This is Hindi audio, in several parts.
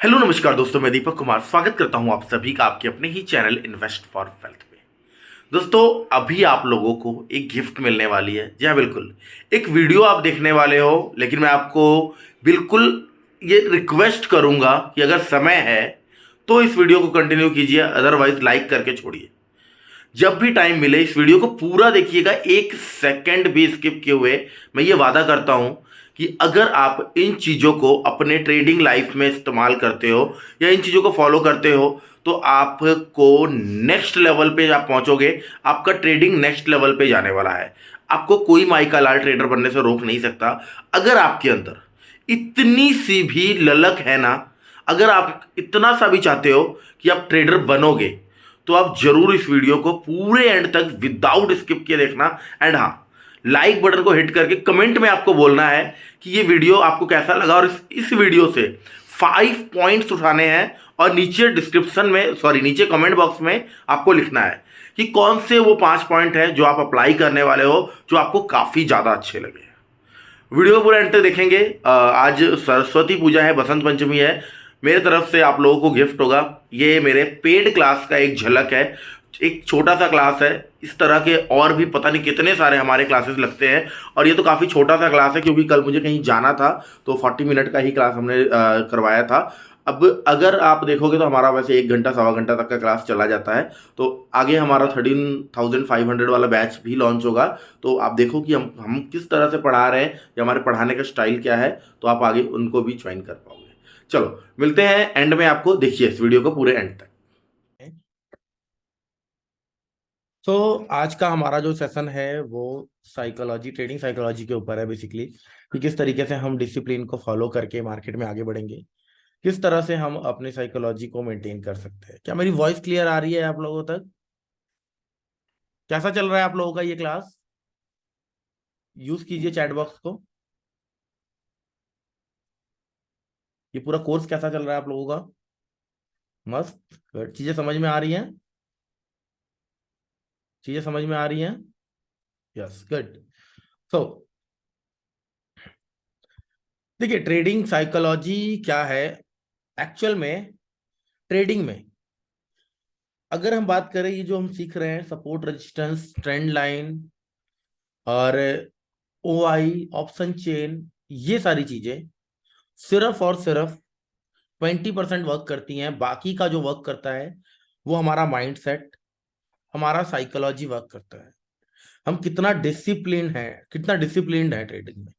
हेलो नमस्कार दोस्तों, मैं दीपक कुमार स्वागत करता हूं आप सभी का आपके अपने ही चैनल इन्वेस्ट फॉर वेल्थ में। दोस्तों, अभी आप लोगों को एक गिफ्ट मिलने वाली है। जी हाँ, बिल्कुल एक वीडियो आप देखने वाले हो, लेकिन मैं आपको बिल्कुल ये रिक्वेस्ट करूंगा कि अगर समय है तो इस वीडियो को कंटिन्यू कीजिए, अदरवाइज लाइक करके छोड़िए। जब भी टाइम मिले इस वीडियो को पूरा देखिएगा, एक सेकंड भी स्किप किए हुए। मैं ये वादा करता हूं कि अगर आप इन चीज़ों को अपने ट्रेडिंग लाइफ में इस्तेमाल करते हो या इन चीज़ों को फॉलो करते हो तो आपको नेक्स्ट लेवल पे आप पहुंचोगे। आपका ट्रेडिंग नेक्स्ट लेवल पे जाने वाला है। आपको कोई माई का लाल ट्रेडर बनने से रोक नहीं सकता। अगर आपके अंदर इतनी सी भी ललक है ना, अगर आप इतना सा भी चाहते हो कि आप ट्रेडर बनोगे, तो आप जरूर इस वीडियो को पूरे एंड तक विदाउट स्किप किए देखना। एंड हाँ, लाइक बटन को हिट करके कमेंट में आपको बोलना है कि ये वीडियो आपको कैसा लगा, और इस वीडियो से 5 पॉइंट्स उठाने हैं और नीचे डिस्क्रिप्शन में, सॉरी नीचे कमेंट बॉक्स में आपको लिखना है कि कौन से वो 5 पॉइंट हैं जो आप अप्लाई करने वाले हो, जो आपको काफ़ी ज़्यादा अच्छे लगे। वीडियो को पूरा एंड तक देखेंगे। आज सरस्वती पूजा है, बसंत पंचमी है। मेरे तरफ से आप लोगों को गिफ्ट होगा। ये मेरे पेड क्लास का एक झलक है। एक छोटा सा क्लास है। इस तरह के और भी पता नहीं कितने सारे हमारे क्लासेस लगते हैं, और ये तो काफ़ी छोटा सा क्लास है क्योंकि कल मुझे कहीं जाना था, तो 40 मिनट का ही क्लास हमने करवाया था। अब अगर आप देखोगे तो हमारा वैसे 1 घंटा सवा घंटा तक का क्लास चला जाता है। तो आगे हमारा 13,500 वाला बैच भी लॉन्च होगा। तो आप देखो कि हम किस तरह से पढ़ा रहे हैं या हमारे पढ़ाने का स्टाइल क्या है, तो आप आगे उनको भी ज्वाइन कर पाओगे। चलो मिलते हैं एंड में, आपको देखिए इस वीडियो को पूरे एंड तक। तो आज का हमारा जो सेशन है वो साइकोलॉजी, ट्रेडिंग साइकोलॉजी के ऊपर है बेसिकली, कि किस तरीके से हम डिसिप्लिन को फॉलो करके मार्केट में आगे बढ़ेंगे, किस तरह से हम अपनी साइकोलॉजी को मेंटेन कर सकते हैं। क्या मेरी वॉइस क्लियर आ रही है आप लोगों तक? कैसा चल रहा है आप लोगों का ये क्लास? यूज कीजिए चैट बॉक्स को। ये पूरा कोर्स कैसा चल रहा है आप लोगों का? मस्त, गुड। चीजें समझ में आ रही हैं? चीजें समझ में आ रही हैं? Yes, good. सो देखिए, ट्रेडिंग साइकोलॉजी क्या है एक्चुअल में। ट्रेडिंग में अगर हम बात करें, ये जो हम सीख रहे हैं, सपोर्ट, रेजिस्टेंस, ट्रेंड लाइन और ओ आई, ऑप्शन चेन, ये सारी चीजें सिर्फ और सिर्फ 20% वर्क करती हैं। बाकी का जो वर्क करता है वो हमारा माइंड सेट, हमारा साइकोलॉजी वर्क करता है। हम कितना डिसिप्लिन है, कितना डिसिप्लिन्ड है ट्रेडिंग में,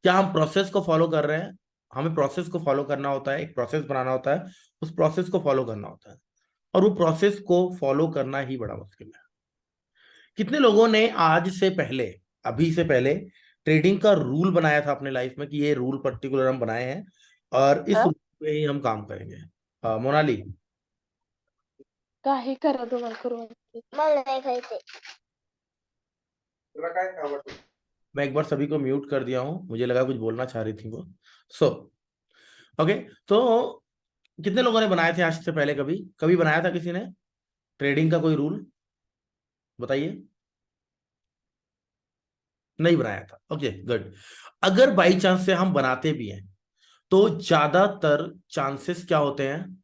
क्या हम प्रोसेस को फॉलो कर रहे हैं। हमें प्रोसेस को फॉलो करना होता है, एक प्रोसेस बनाना होता है, उस प्रोसेस को फॉलो करना होता है, और वो प्रोसेस को फॉलो करना ही बड़ा मुश्किल है। कितने लोगों ने आज से पहले, अभी से पहले, ट्रेडिंग का रूल बनाया था अपने लाइफ में कि ये रूल पर्टिकुलर हम बनाए हैं और इस रूल पे ही हम काम करेंगे? मोनाली, काही करा तुम्हाला करू वाटते. मला नाही खायचंय. मैं एक बार सभी को म्यूट कर दिया हूं, मुझे लगा कुछ बोलना चाह रही थी वो। So okay. तो कितने लोगों ने बनाए थे आज से पहले? कभी कभी बनाया था किसी ने ट्रेडिंग का कोई रूल? बताइए। नहीं बनाया था, ओके, गुड। अगर बाई चांस से हम बनाते भी हैं तो ज्यादातर चांसेस क्या होते हैं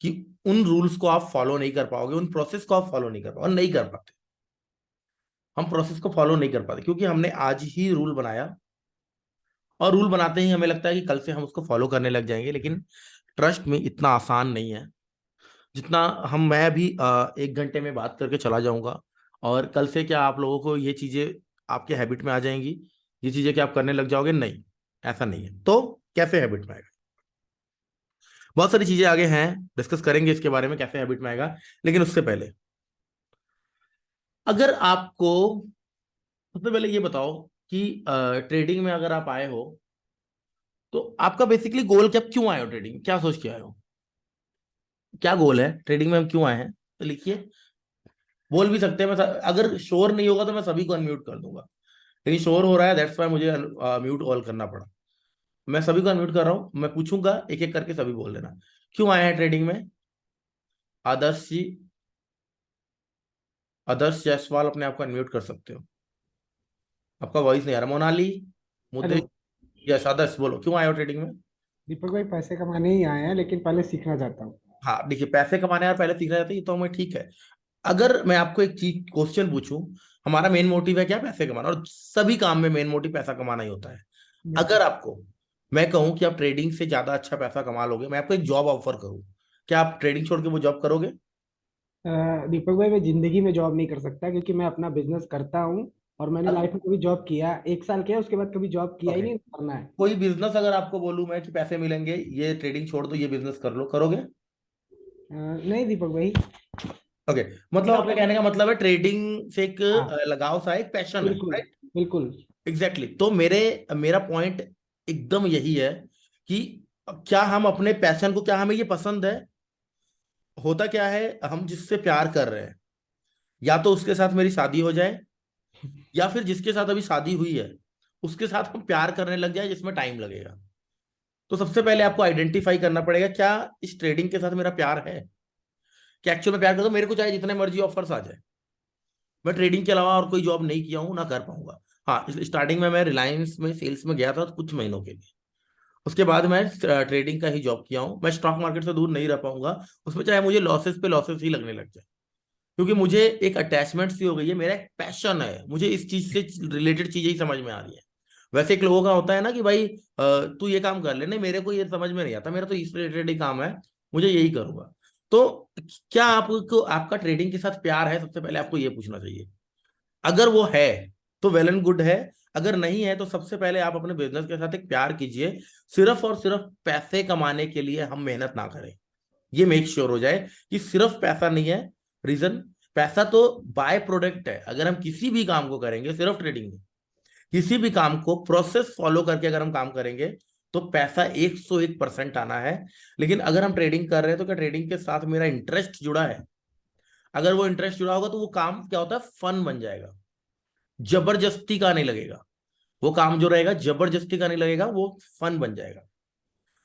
कि उन रूल्स को आप फॉलो नहीं कर पाओगे, उन प्रोसेस को आप फॉलो नहीं कर पाओगे, नहीं कर पाते। हम प्रोसेस को फॉलो नहीं कर पाते क्योंकि हमने आज ही रूल बनाया, और रूल बनाते ही हमें लगता है कि कल से हम उसको फॉलो करने लग जाएंगे। लेकिन ट्रस्ट में इतना आसान नहीं है जितना हम, मैं अभी 1 घंटे में बात करके चला जाऊंगा, और कल से क्या आप लोगों को ये चीजें आपके हैबिट में आ जाएंगी? ये चीजें क्या आप करने लग जाओगे? नहीं, ऐसा नहीं है। तो कैसे हैबिट में आएगा? बहुत सारी चीजें आगे हैं, डिस्कस करेंगे इसके बारे में कैसे हैबिट में आएगा। लेकिन उससे पहले, अगर आपको, सबसे पहले ये बताओ कि ट्रेडिंग में अगर आप आए हो तो आपका बेसिकली गोल क्या, क्यों आए हो ट्रेडिंग, क्या सोच के आए हो? क्या गोल है ट्रेडिंग में, हम क्यों आए हैं? तो लिखिए। बोल भी सकते हैं, अगर शोर नहीं होगा तो मैं सभी को अनम्यूट कर दूंगा, लेकिन शोर हो रहा है, दैट्स वाई मुझे म्यूट ऑल करना पड़ा। मैं सभी को अनम्यूट कर रहा हूँ, मैं पूछूंगा एक एक करके, सभी बोल देना क्यों आए हैं ट्रेडिंग में। आदर्श जी, आदर्श जायसवाल, अपने आप को अनम्यूट कर सकते हो। आपका वॉइस नहीं आ रहा। मोनाली, मुद्दे, हेलो. यस, आदर्श बोलो क्यों आए हो ट्रेडिंग में? दीपक भाई पैसे कमाने ही आए हैं, लेकिन पहले सीखना चाहता हूँ। हाँ देखिए, पैसे कमाने और पहले सीखना चाहते हैं, ये तो हमें ठीक है। अगर मैं आपको एक चीज क्वेश्चन पूछूं, हमारा मेन मोटिव है क्या? पैसे कमाना। और सभी काम में मेन मोटिव पैसा कमाना ही होता है। बिल्कुल। अगर आपको मैं कहूं कि आप ट्रेडिंग से ज्यादा अच्छा पैसा कमा लोगे, मैं आपको एक जॉब ऑफर करूं, क्या आप ट्रेडिंग छोड़ के वो जॉब करोगे? दीपक भाई, मैं जिंदगी में जॉब नहीं कर सकता, क्योंकि मैं अपना बिजनेस करता हूँ। और मैंने लाइफ में कभी जॉब किया, 1 साल किया, उसके बाद कभी जॉब किया ही ओके, नहीं, करना है। कोई बिजनेस अगर आपको बोलूं मैं कि पैसे मिलेंगे, ये ट्रेडिंग छोड़ दो, ये बिजनेस कर लो, करोगे? नहीं दीपक भाई। ओके, मतलब आपके कहने का मतलब है ट्रेडिंग से एक हाँ, लगाव सा एक पैशन है, बिल्कुल राइट? बिल्कुल। एग्जैक्टली तो मेरा पॉइंट एकदम यही है कि क्या हम अपने पैशन को, क्या हमें ये पसंद है? होता क्या है, हम जिससे प्यार कर रहे हैं, या तो उसके साथ मेरी शादी हो जाए, या फिर जिसके साथ अभी शादी हुई है उसके साथ हम प्यार करने लग जाए जिसमें टाइम लगेगा। तो सबसे पहले आपको आइडेंटिफाई करना पड़ेगा, क्या इस ट्रेडिंग के साथ मेरा प्यार है? क्या एक्चुअल में प्यार करता हूं? मेरे को चाहे जितने मर्जी ऑफर्स आ जाए, मैं ट्रेडिंग के अलावा और कोई जॉब नहीं किया हूं, ना कर पाऊंगा। हाँ, स्टार्टिंग में मैं रिलायंस में सेल्स में गया था कुछ महीनों के लिए। उसके बाद मैं ट्रेडिंग का ही जॉब किया हूं। मैं स्टॉक मार्केट से दूर नहीं रह पाऊंगा, उसमें चाहे मुझे लॉसेस पे लॉसेस ही लगने लग जाए, क्योंकि मुझे एक अटैचमेंट सी हो गई है, मेरा एक पैशन है, मुझे इस चीज से रिलेटेड चीजें ही समझ में आ रही है। वैसे एक लोगों का होता है ना कि भाई तू ये काम कर ले, नहीं मेरे को ये समझ में नहीं आता, मेरा तो इस रिलेटेड ही काम है, मुझे यही करूंगा। तो क्या आपको आपका ट्रेडिंग के साथ प्यार है? सबसे पहले आपको ये पूछना चाहिए। अगर वो है तो वेल एंड गुड है, अगर नहीं है तो सबसे पहले आप अपने बिजनेस के साथ एक प्यार कीजिए। सिर्फ और सिर्फ पैसे कमाने के लिए हम मेहनत ना करें, ये मेक श्योर हो जाए कि सिर्फ पैसा नहीं है रीजन। पैसा तो बाय प्रोडक्ट है। अगर हम किसी भी काम को करेंगे, सिर्फ ट्रेडिंग में किसी भी काम को प्रोसेस फॉलो करके अगर हम काम करेंगे, तो पैसा 101% आना है। लेकिन अगर हम ट्रेडिंग कर रहे हैं तो क्या ट्रेडिंग के साथ मेरा इंटरेस्ट जुड़ा है? अगर वो इंटरेस्ट जुड़ा होगा तो वो काम क्या होता है, फन बन जाएगा, जबरदस्ती का नहीं लगेगा। वो काम जो रहेगा जबरदस्ती का नहीं लगेगा, वो फन बन जाएगा।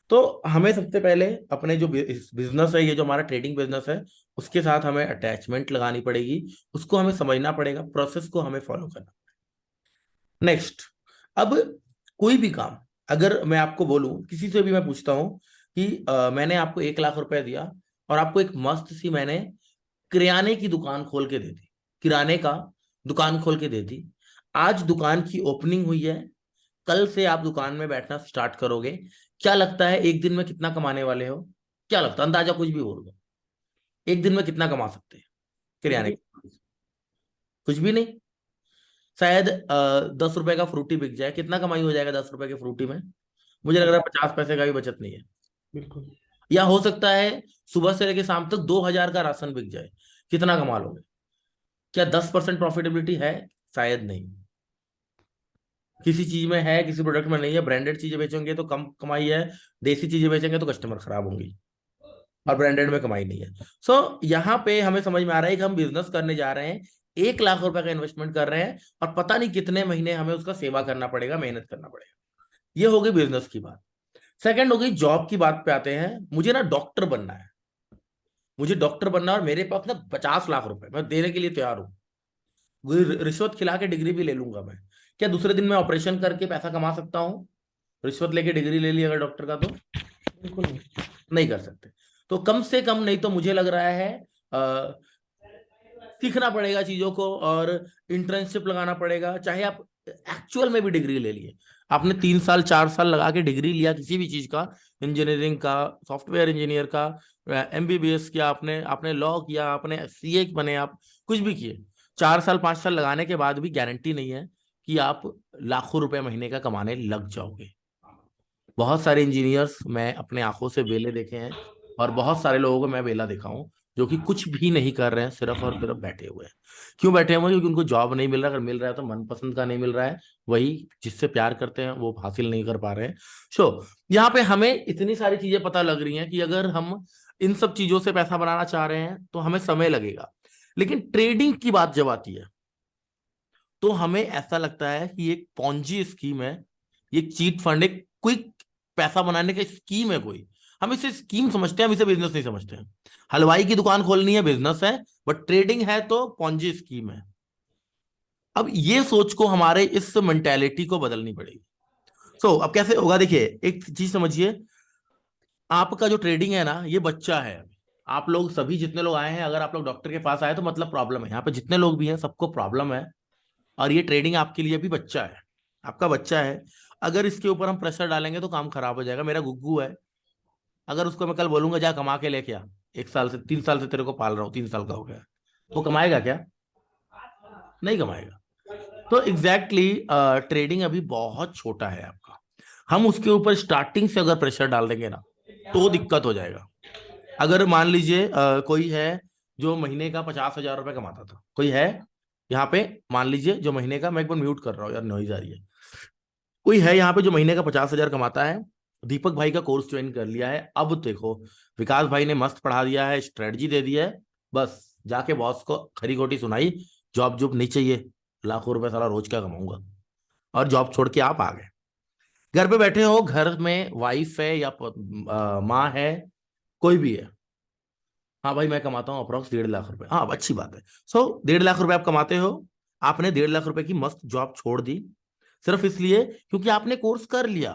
तो हमें सबसे पहले अपने जो बिजनेस है, ये जो हमारा ट्रेडिंग बिजनेस है, उसके साथ हमें अटैचमेंट लगानी पड़ेगी, उसको हमें समझना पड़ेगा, प्रोसेस को हमें फॉलो करना। नेक्स्ट, अब कोई भी काम, अगर मैं आपको बोलूं, किसी से भी मैं पूछता हूं कि मैंने आपको 1 लाख रुपए दिया और आपको एक मस्त सी मैंने किराने की दुकान खोल के दे दी, किराने का दुकान खोल के दे दी, आज दुकान की ओपनिंग हुई है, कल से आप दुकान में बैठना स्टार्ट करोगे, क्या लगता है एक दिन में कितना कमाने वाले हो? क्या लगता है, अंदाजा कुछ भी बोल दो, एक दिन में कितना कमा सकते हैं कुछ किराने भी। की? कुछ भी नहीं। शायद 10 रुपए का फ्रूटी बिक जाए, कितना कमाई हो जाएगा 10 रुपए के फ्रूटी में? मुझे लग रहा है 50 पैसे का भी बचत नहीं है। बिल्कुल। या हो सकता है सुबह से लेकर शाम तक 2,000 का राशन बिक जाए, कितना कमा लोगे? क्या 10% प्रॉफिटेबिलिटी है? शायद नहीं। किसी चीज में है, किसी प्रोडक्ट में नहीं है। ब्रांडेड चीजें बेचेंगे तो कम कमाई है, देसी चीजें बेचेंगे तो कस्टमर खराब होंगी, और ब्रांडेड में कमाई नहीं है। यहाँ पे हमें समझ में आ रहा है कि हम बिजनेस करने जा रहे हैं, 1 लाख रुपए का इन्वेस्टमेंट कर रहे हैं, और पता नहीं कितने महीने हमें उसका सेवा करना पड़ेगा, मेहनत करना पड़ेगा। ये हो गई बिजनेस की बात। सेकंड हो गई जॉब की बात पे आते हैं। मुझे ना डॉक्टर बनना है, मुझे डॉक्टर बनना है, और मेरे पास ना 50 लाख रुपए मैं देने के लिए तैयार हूँ। रिश्वत खिला के डिग्री भी ले लूंगा मैं। क्या दूसरे दिन मैं ऑपरेशन करके पैसा कमा सकता हूँ? रिश्वत लेके डिग्री ले ली अगर डॉक्टर का, तो बिल्कुल नहीं। नहीं कर सकते। तो कम से कम नहीं तो मुझे लग रहा है सीखना पड़ेगा चीजों को, और इंटर्नशिप लगाना पड़ेगा। चाहे आप एक्चुअल में भी डिग्री ले लिए, आपने 3 साल 4 साल लगा के डिग्री लिया किसी भी चीज का, इंजीनियरिंग का, सॉफ्टवेयर इंजीनियर का, एमबीबीएस किया आपने, आपने लॉ किया, आपने सीए बने, आप कुछ भी किए, 4 साल 5 साल लगाने के बाद भी गारंटी नहीं है कि आप लाखों रुपए महीने का कमाने लग जाओगे। बहुत सारे इंजीनियर्स मैं अपने आंखों से वेले देखे हैं, और बहुत सारे लोगों को मैं वेला देखा हूं जो कि कुछ भी नहीं कर रहे हैं, सिर्फ और सिर्फ बैठे हुए हैं। क्यों बैठे हुए हैं? क्योंकि उनको जॉब नहीं मिल रहा। अगर मिल रहा है तो मनपसंद का नहीं मिल रहा है, वही जिससे प्यार करते हैं वो हासिल नहीं कर पा रहे हैं। यहाँ पे हमें इतनी सारी चीजें पता लग रही हैं कि अगर हम इन सब चीजों से पैसा बनाना चाह रहे हैं तो हमें समय लगेगा। लेकिन ट्रेडिंग की बात जब आती है तो हमें ऐसा लगता है कि एक पॉन्जी स्कीम है, ये चीट फंड, एक क्विक पैसा बनाने का स्कीम है कोई। हम इसे स्कीम समझते हैं, हम इसे बिजनेस नहीं समझते हैं। हलवाई की दुकान खोलनी है, बिजनेस है, बट ट्रेडिंग है तो पॉन्जी स्कीम है। अब ये सोच को, हमारे इस मेंटेलिटी को बदलनी पड़ेगी। अब कैसे होगा? देखिए, एक चीज समझिए, आपका जो ट्रेडिंग है ना, ये बच्चा है। आप लोग सभी जितने लोग आए हैं, अगर आप लोग डॉक्टर के पास आए तो मतलब प्रॉब्लम है। यहाँ पे जितने लोग भी हैं सबको प्रॉब्लम है, और ये ट्रेडिंग आपके लिए भी बच्चा है, आपका बच्चा है। अगर इसके ऊपर हम प्रेशर डालेंगे तो काम खराब हो जाएगा। मेरा गुग्गू है, अगर उसको मैं कल बोलूंगा जा कमा के लेके आ, 1 साल से 3 साल से तेरे को पाल रहा हूँ, 3 साल का हो गया, वो कमाएगा क्या? नहीं कमाएगा। तो एग्जैक्टली ट्रेडिंग अभी बहुत छोटा है आपका। हम उसके ऊपर स्टार्टिंग से अगर प्रेशर डाल देंगे ना तो दिक्कत हो जाएगा। अगर मान लीजिए कोई है जो महीने का 50,000 रुपए कमाता था, कोई है यहाँ पे, मान लीजिए जो महीने का, मैं एक बार म्यूट कर रहा हूँ यार, नॉइज आ रही है। कोई है यहाँ पे जो महीने का 50,000 कमाता है, दीपक भाई का कोर्स ज्वाइन कर लिया है। अब देखो, विकास भाई ने मस्त पढ़ा दिया है, स्ट्रेटजी दे दी है, बस जाके बॉस को खरी खोटी सुनाई, जॉब जॉब नहीं चाहिए, लाखों रुपए साला रोज का कमाऊंगा, और जॉब छोड़ के आप आ गए। घर पे बैठे हो, घर में वाइफ है या माँ है, कोई भी है, हाँ भाई मैं कमाता हूँ अप्रोक्स 1.5 लाख रुपए, हाँ अच्छी बात है। सो 1.5 लाख रुपए आप कमाते हो, आपने 1.5 लाख रुपए की मस्त जॉब छोड़ दी, सिर्फ इसलिए क्योंकि आपने कोर्स कर लिया।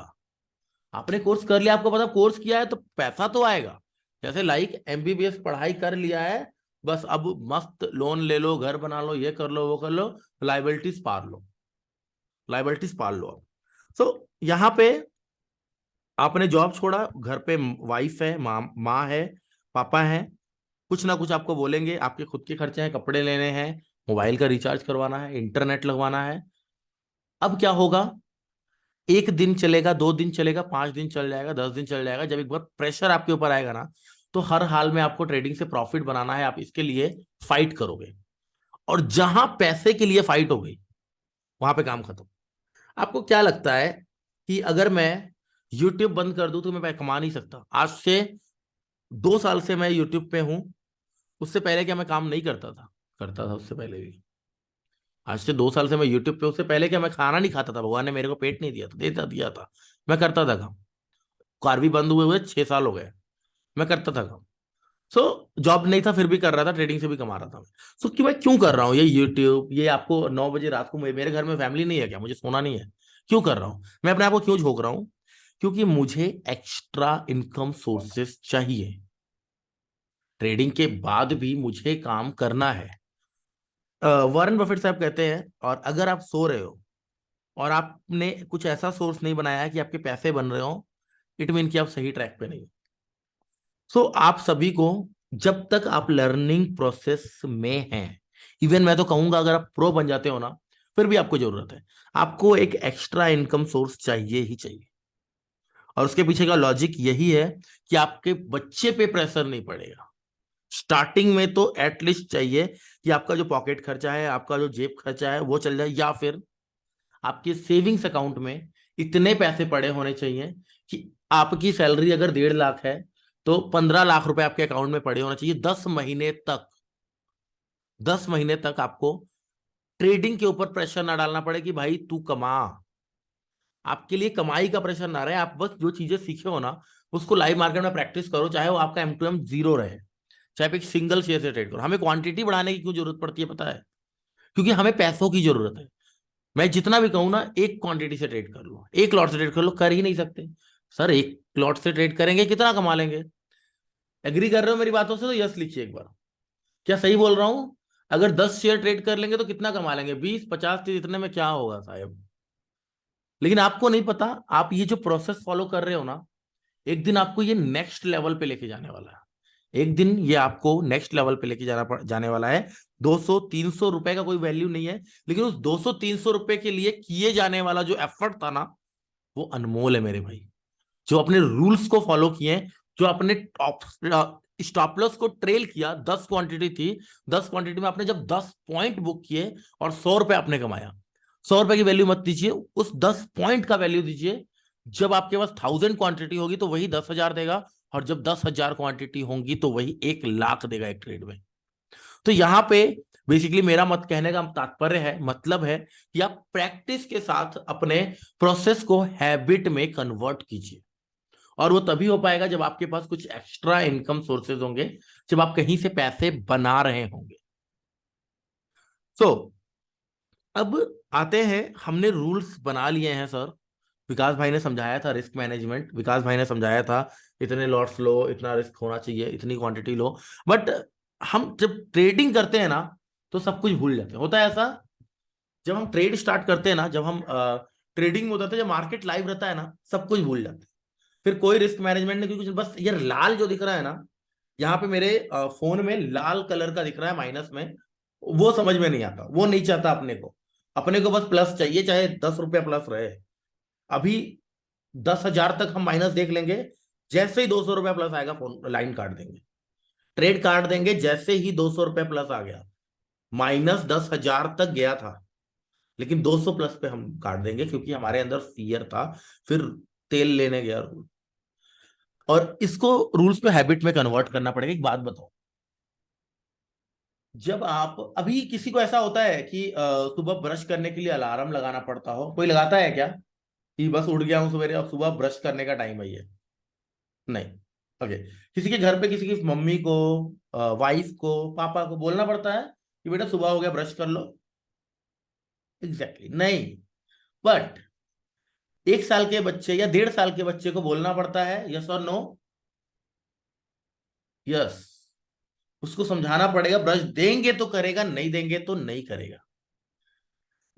आपने कोर्स कर लिया, आपको पता कोर्स किया है तो पैसा तो आएगा। जैसे लाइक एमबीबीएस पढ़ाई कर लिया है, बस अब मस्त लोन ले लो, घर बना लो, ये कर लो, वो कर लो, लाइबिलिटीज पार लो, लाइबिलिटीज पार लो अब। सो यहाँ पे आपने जॉब छोड़ा, घर पे वाइफ है, माँ है, पापा है, कुछ ना कुछ आपको बोलेंगे, आपके खुद के खर्चे हैं, कपड़े लेने हैं, मोबाइल का रिचार्ज करवाना है, इंटरनेट लगवाना है। अब क्या होगा, 1 दिन चलेगा, 2 दिन चलेगा, 5 दिन चल जाएगा, 10 दिन चल जाएगा, जब एक बार प्रेशर आपके ऊपर आएगा ना, तो हर हाल में आपको ट्रेडिंग से प्रॉफिट बनाना है, आप इसके लिए फाइट करोगे। और जहां पैसे के लिए फाइट हो गई, वहां पे काम खत्म। आपको क्या लगता है कि अगर मैं यूट्यूब बंद कर दूं तो मैं कमा नहीं सकता? आज से 2 साल से मैं यूट्यूब पे हूं, उससे पहले क्या मैं काम नहीं करता था? करता था उससे पहले भी। आज से 2 साल से मैं यूट्यूब पे, उससे पहले क्या मैं खाना नहीं खाता था? भगवान ने मेरे को पेट नहीं दिया था, देता दिया था, मैं करता था काम। कार भी बंद हुए हुए 6 साल हो गए, मैं करता था काम। सो जॉब नहीं था फिर भी कर रहा था, ट्रेडिंग से भी कमा रहा था मैं। सो कि मैं क्यों कर रहा हूँ ये यूट्यूब? ये आपको 9 बजे रात को, मेरे घर में फैमिली नहीं है क्या? मुझे सोना नहीं है? क्यों कर रहा हूँ मैं? अपने आप को क्यों झोंक रहा हूँ? क्योंकि मुझे एक्स्ट्रा इनकम सोर्सेस चाहिए। ट्रेडिंग के बाद भी मुझे काम करना है। वॉरेन बफेट साहब कहते हैं, और अगर आप सो रहे हो और आपने कुछ ऐसा सोर्स नहीं बनाया है कि आपके पैसे बन रहे हो, इट मीन कि आप सही ट्रैक पे नहीं हो। सो आप सभी को, जब तक आप लर्निंग प्रोसेस में हैं, इवन मैं तो कहूंगा अगर आप प्रो बन जाते हो ना, फिर भी आपको जरूरत है, आपको एक एक्स्ट्रा इनकम सोर्स चाहिए ही चाहिए। और उसके पीछे का लॉजिक यही है कि आपके बच्चे पे प्रेशर नहीं पड़ेगा। स्टार्टिंग में तो एटलीस्ट चाहिए कि आपका जो पॉकेट खर्चा है, आपका जो जेब खर्चा है वो चल जाए, या फिर आपके सेविंग्स अकाउंट में इतने पैसे पड़े होने चाहिए कि आपकी सैलरी अगर 1.5 लाख है तो 15 लाख रुपए आपके अकाउंट में पड़े होने चाहिए 10 महीने तक। 10 महीने तक आपको ट्रेडिंग के ऊपर प्रेशर ना डालना पड़े कि भाई तू कमा। आपके लिए कमाई का प्रेशर ना रहे, आप बस जो चीजें सीखे हो ना उसको लाइव मार्केट में प्रैक्टिस करो, चाहे वो आपका M2M 0 रहे, चाहे आप एक सिंगल शेयर से ट्रेड करो। हमें क्वांटिटी बढ़ाने की क्यों जरूरत पड़ती है पता है? क्योंकि हमें पैसों की जरूरत है। मैं जितना भी कहूं ना, एक क्वांटिटी से ट्रेड कर लो, एक लॉट से ट्रेड कर लो, कर ही नहीं सकते। सर एक लॉट से ट्रेड करेंगे कितना कमा लेंगे? एग्री कर रहे हो मेरी बातों से तो यस लिखिए एक बार। क्या सही बोल रहा हूं? अगर 10 शेयर ट्रेड कर लेंगे तो कितना कमा लेंगे? 20, 50, 30, इतने में क्या होगा साहब? लेकिन आपको नहीं पता, आप ये जो प्रोसेस फॉलो कर रहे हो ना, एक दिन आपको ये नेक्स्ट लेवल पे लेके जाने वाला है। एक दिन ये आपको नेक्स्ट लेवल पे लेके जाने वाला है। 200-300 रुपए का कोई वैल्यू नहीं है, लेकिन उस 200-300 रुपए के लिए किए जाने वाला जो एफर्ट था ना, वो अनमोल है मेरे भाई। जो अपने रूल्स को फॉलो किए, जो अपने टॉप स्टॉप लॉस को ट्रेल किया, 10 क्वांटिटी थी, 10 क्वांटिटी में आपने जब 10 पॉइंट बुक किए और 100 रुपए आपने कमाया। 100 रुपए की वैल्यू मत दीजिए, उस 10 पॉइंट का वैल्यू दीजिए। जब आपके पास 1000 क्वांटिटी होगी तो वही 10,000 देगा, और जब 10,000 क्वांटिटी होंगी तो वही 1 लाख देगा एक ट्रेड में। तो यहाँ पे बेसिकली मेरा मत कहने का तात्पर्य है, मतलब है कि आप प्रैक्टिस के साथ अपने प्रोसेस को हैबिट में कन्वर्ट कीजिए, और वो तभी हो पाएगा जब आपके पास कुछ एक्स्ट्रा इनकम सोर्सेज होंगे, जब आप कहीं से पैसे बना रहे होंगे। सो अब आते हैं, हमने रूल्स बना लिए हैं सर, विकास भाई ने समझाया था रिस्क मैनेजमेंट, विकास भाई ने समझाया था इतने लॉट्स लो, इतना रिस्क होना चाहिए, इतनी क्वांटिटी लो। बट हम जब ट्रेडिंग करते हैं ना तो सब कुछ भूल जाते हैं। होता है ऐसा, जब हम ट्रेड स्टार्ट करते हैं ना, जब हम ट्रेडिंग में होता है, जब मार्केट लाइव रहता है ना, सब कुछ भूल जाते हैं। फिर कोई रिस्क मैनेजमेंट नहीं, क्योंकि बस ये लाल जो दिख रहा है ना, यहाँ पे मेरे फोन में लाल कलर का दिख रहा है माइनस में, वो समझ में नहीं आता, वो नहीं चाहता अपने को बस प्लस चाहिए, चाहे 10 रुपया प्लस रहे। अभी 10,000 तक हम माइनस देख लेंगे, जैसे ही 200 रुपया प्लस आएगा फोन लाइन काट देंगे, ट्रेड काट देंगे। जैसे ही 200 रुपया प्लस आ गया, माइनस 10,000 तक गया था, लेकिन 200 प्लस पे हम काट देंगे, क्योंकि हमारे अंदर फियर था। फिर तेल लेने गया रूल, और इसको रूल्स पे हैबिट में कन्वर्ट करना पड़ेगा। एक बात बताओ, जब आप अभी किसी को ऐसा होता है कि सुबह ब्रश करने के लिए अलार्म लगाना पड़ता हो, कोई लगाता है क्या कि बस उठ गया हूं सवेरे, अब सुबह ब्रश करने का टाइम है ये? नहीं। ओके। किसी के घर पे किसी की मम्मी को, वाइफ को, पापा को बोलना पड़ता है कि बेटा सुबह हो गया ब्रश कर लो? एग्जैक्टली नहीं। बट 1 साल के बच्चे या 1.5 साल के बच्चे को बोलना पड़ता है, यस और नो? यस। उसको समझाना पड़ेगा, ब्रश देंगे तो करेगा, नहीं देंगे तो नहीं करेगा।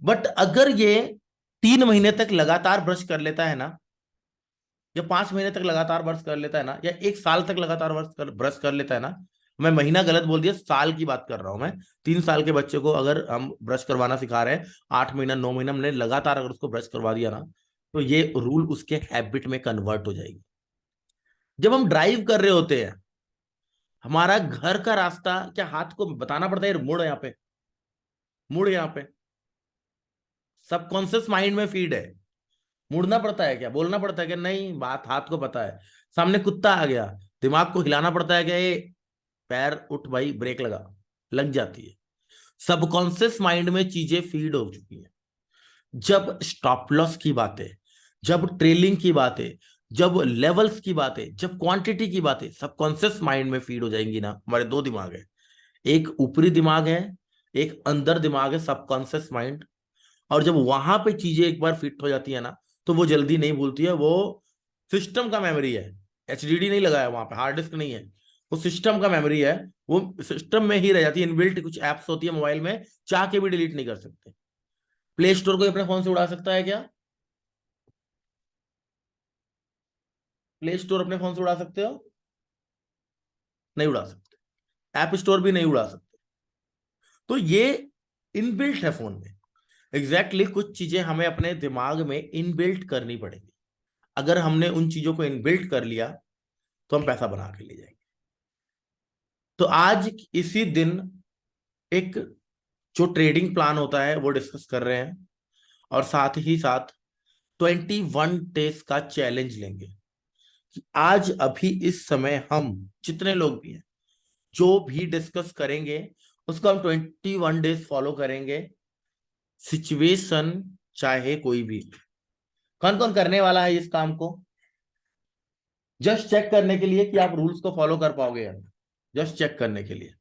बट अगर ये 3 महीने तक लगातार ब्रश कर लेता है ना, या 5 महीने तक लगातार ब्रश कर लेता है ना, या 1 साल तक लगातार ब्रश कर लेता है ना, मैं महीना गलत बोल दिया, साल की बात कर रहा हूं मैं। 3 साल के बच्चे को अगर हम ब्रश करवाना सिखा रहे हैं, 8 महीना 9 महीना हमने लगातार अगर उसको ब्रश करवा दिया ना, तो ये रूल उसके हैबिट में कन्वर्ट हो जाएगी। जब हम ड्राइव कर रहे होते हैं, हमारा घर का रास्ता क्या हाथ को बताना पड़ता है मुड़ यहाँ पे, मुड़ यहाँ पे? सबकॉन्शियस माइंड में फीड है, मुड़ना पड़ता है क्या, बोलना पड़ता है क्या? नहीं, बात हाथ को पता है। सामने कुत्ता आ गया, दिमाग को हिलाना पड़ता है क्या, ये पैर उठ भाई, ब्रेक लगा, लग जाती है। सबकॉन्शियस माइंड में चीजें फीड हो चुकी हैं। जब स्टॉप लॉस की बातें, जब ट्रेलिंग की बातें, जब लेवल्स की बातें, जब क्वांटिटी की बातें सबकॉन्शियस माइंड में फीड हो जाएंगी ना, हमारे 2 दिमाग है, एक ऊपरी दिमाग है, एक अंदर दिमाग है, सबकॉन्शियस माइंड। और जब वहां पे चीजें एक बार फिट हो जाती है ना, तो वो जल्दी नहीं भूलती है। वो सिस्टम का मेमोरी है, एचडीडी नहीं लगाया वहां पे, हार्ड डिस्क नहीं है, वो सिस्टम का मेमोरी है। वो सिस्टम में ही रह जाती है, इनबिल्ट कुछ एप्स होती है मोबाइल में, चाह के भी डिलीट नहीं कर सकते। प्ले स्टोर को अपने फोन से उड़ा सकता है क्या? प्ले स्टोर अपने फोन से उड़ा सकते हो? नहीं उड़ा सकते। ऐप स्टोर भी नहीं उड़ा सकते। तो ये इनबिल्ट है फोन में। एग्जैक्टली कुछ चीजें हमें अपने दिमाग में इनबिल्ट करनी पड़ेगी। अगर हमने उन चीजों को इनबिल्ट कर लिया, तो हम पैसा बना के ले जाएंगे। तो आज इसी दिन एक जो ट्रेडिंग प्लान होता है वो डिस्कस कर रहे हैं, और साथ ही साथ 21 डेज का चैलेंज लेंगे कि आज अभी इस समय हम जितने लोग भी हैं, जो भी डिस्कस करेंगे उसको हम 21 डेज फॉलो करेंगे। सिचुएशन चाहे कोई भी, कौन कौन करने वाला है इस काम को? जस्ट चेक करने के लिए कि आप रूल्स को फॉलो कर पाओगे या नहीं। जस्ट चेक करने के लिए,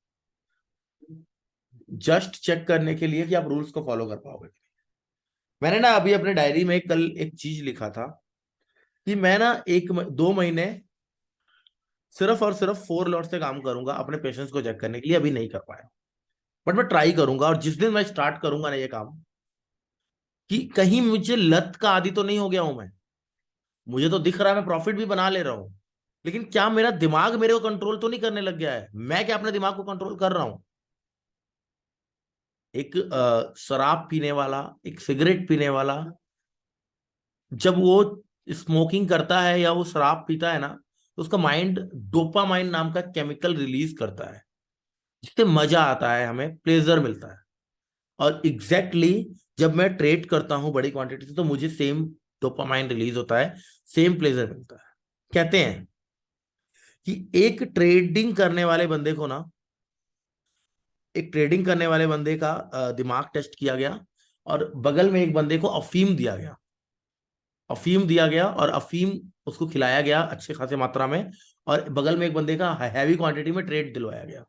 जस्ट चेक करने के लिए कि आप रूल्स को फॉलो कर पाओगे। मैंने ना अभी अपने डायरी में कल एक चीज लिखा था कि मैं ना 2 महीने सिर्फ और सिर्फ 4 लॉट से काम करूंगा अपने पेशेंस को चेक करने के लिए। अभी नहीं कर पाया, बट मैं ट्राई करूंगा। और जिस दिन मैं स्टार्ट करूंगा ना ये काम, कि कहीं मुझे लत का आदी तो नहीं हो गया हूं मैं, मुझे तो दिख रहा है मैं प्रॉफिट भी बना ले रहा हूं, लेकिन क्या मेरा दिमाग मेरे को कंट्रोल तो नहीं करने लग गया है? मैं क्या अपने दिमाग को कंट्रोल कर रहा हूं? एक शराब पीने वाला, एक सिगरेट पीने वाला, जब वो स्मोकिंग करता है या वो शराब पीता है ना, तो उसका माइंड डोपामाइन नाम का केमिकल रिलीज करता है, जिससे मजा आता है, हमें प्लेजर मिलता है। और एग्जैक्टली जब मैं ट्रेड करता हूं बड़ी क्वांटिटी से, तो मुझे सेम डोपामाइन रिलीज होता है, सेम प्लेजर मिलता है। कहते हैं कि एक ट्रेडिंग करने वाले बंदे को ना, एक ट्रेडिंग करने वाले बंदे का दिमाग टेस्ट किया गया, और बगल में एक बंदे को अफीम दिया गया, अफीम दिया गया, और अफीम उसको खिलाया गया अच्छे खासे मात्रा में, और बगल में एक बंदे का हैवी क्वांटिटी में ट्रेड दिलवाया गया।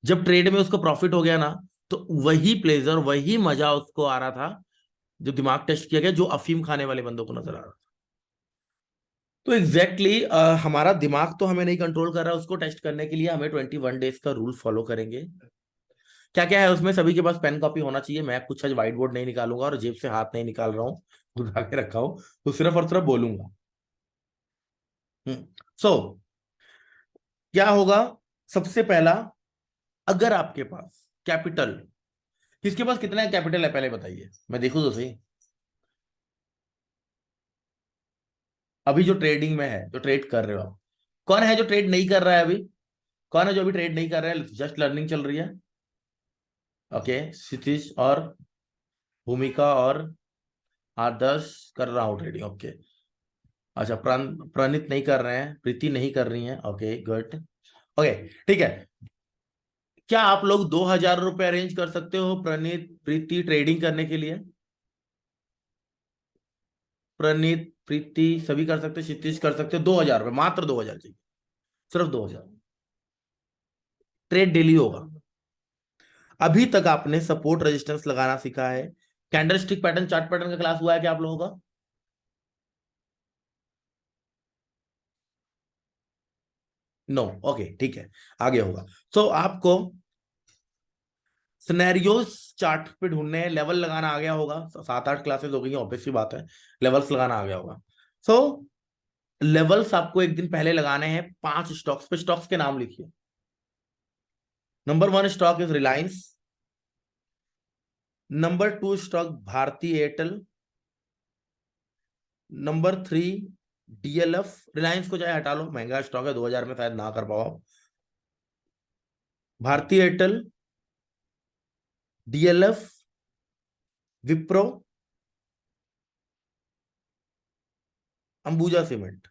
जब ट्रेड में उसको प्रॉफिट हो गया ना, तो वही प्लेजर, वही मजा उसको आ रहा था जो दिमाग टेस्ट किया गया, जो अफीम खाने वाले बंदों को नजर आ रहा था। तो एग्जैक्टली हमारा दिमाग तो हमें नहीं कंट्रोल कर रहा है, उसको टेस्ट करने के लिए हमें 21 डेज का रूल फॉलो करेंगे। क्या क्या है उसमें? सभी के पास पेन कॉपी होना चाहिए। मैं कुछ आज व्हाइट बोर्ड नहीं निकालूंगा और जेब से हाथ नहीं निकाल रहा हूँ, घुसा के रखा हूं, तो सिर्फ और सिर्फ बोलूंगा। सो क्या होगा? सबसे पहला, अगर आपके पास कैपिटल, किसके पास कितना कैपिटल है पहले बताइए, मैं देखूं तो सही। अभी जो ट्रेडिंग में है, जो ट्रेड कर रहे हो आप, कौन है जो ट्रेड नहीं कर रहा है अभी? कौन है जो अभी ट्रेड नहीं कर रहा है, जस्ट लर्निंग चल रही है? ओके, क्षितिज और भूमिका और आदर्श कर रहा हूँ ट्रेडिंग। ओके, अच्छा, प्रणित नहीं कर रहे हैं, प्रीति नहीं कर रही हैं। ओके गुड, ओके ठीक है। क्या आप लोग 2,000 रुपए अरेंज कर सकते हो प्रणीत प्रीति ट्रेडिंग करने के लिए? प्रणीत प्रीति सभी कर सकते, क्षितिज कर सकते हो। 2,000 रुपए, मात्र 2,000 चाहिए, सिर्फ 2,000। ट्रेड डेली होगा। अभी तक आपने सपोर्ट रेजिस्टेंस लगाना सीखा है। कैंडलस्टिक पैटर्न, चार्ट पैटर्न का क्लास हुआ है क्या आप लोगों का? नो, ओके ठीक है, आगे होगा। सो आपको सिनेरियोस चार्ट पे ढूंढने हैं, लेवल लगाना आ गया होगा। 7-8 क्लासेस हो गई, ऑब्वियस सी बात है, लेवल्स लगाना आ गया होगा। सो लेवल्स आपको एक दिन पहले लगाने हैं 5 स्टॉक्स पे। स्टॉक्स के नाम लिखिए। Number 1 stock is Reliance. Number 2 stock Bharti Airtel. Number 3 DLF. Reliance को चाहे हटा लो, महंगा स्टॉक है, 2,000 में शायद ना कर पाओ। Bharti Airtel, DLF, Wipro, Ambuja cement,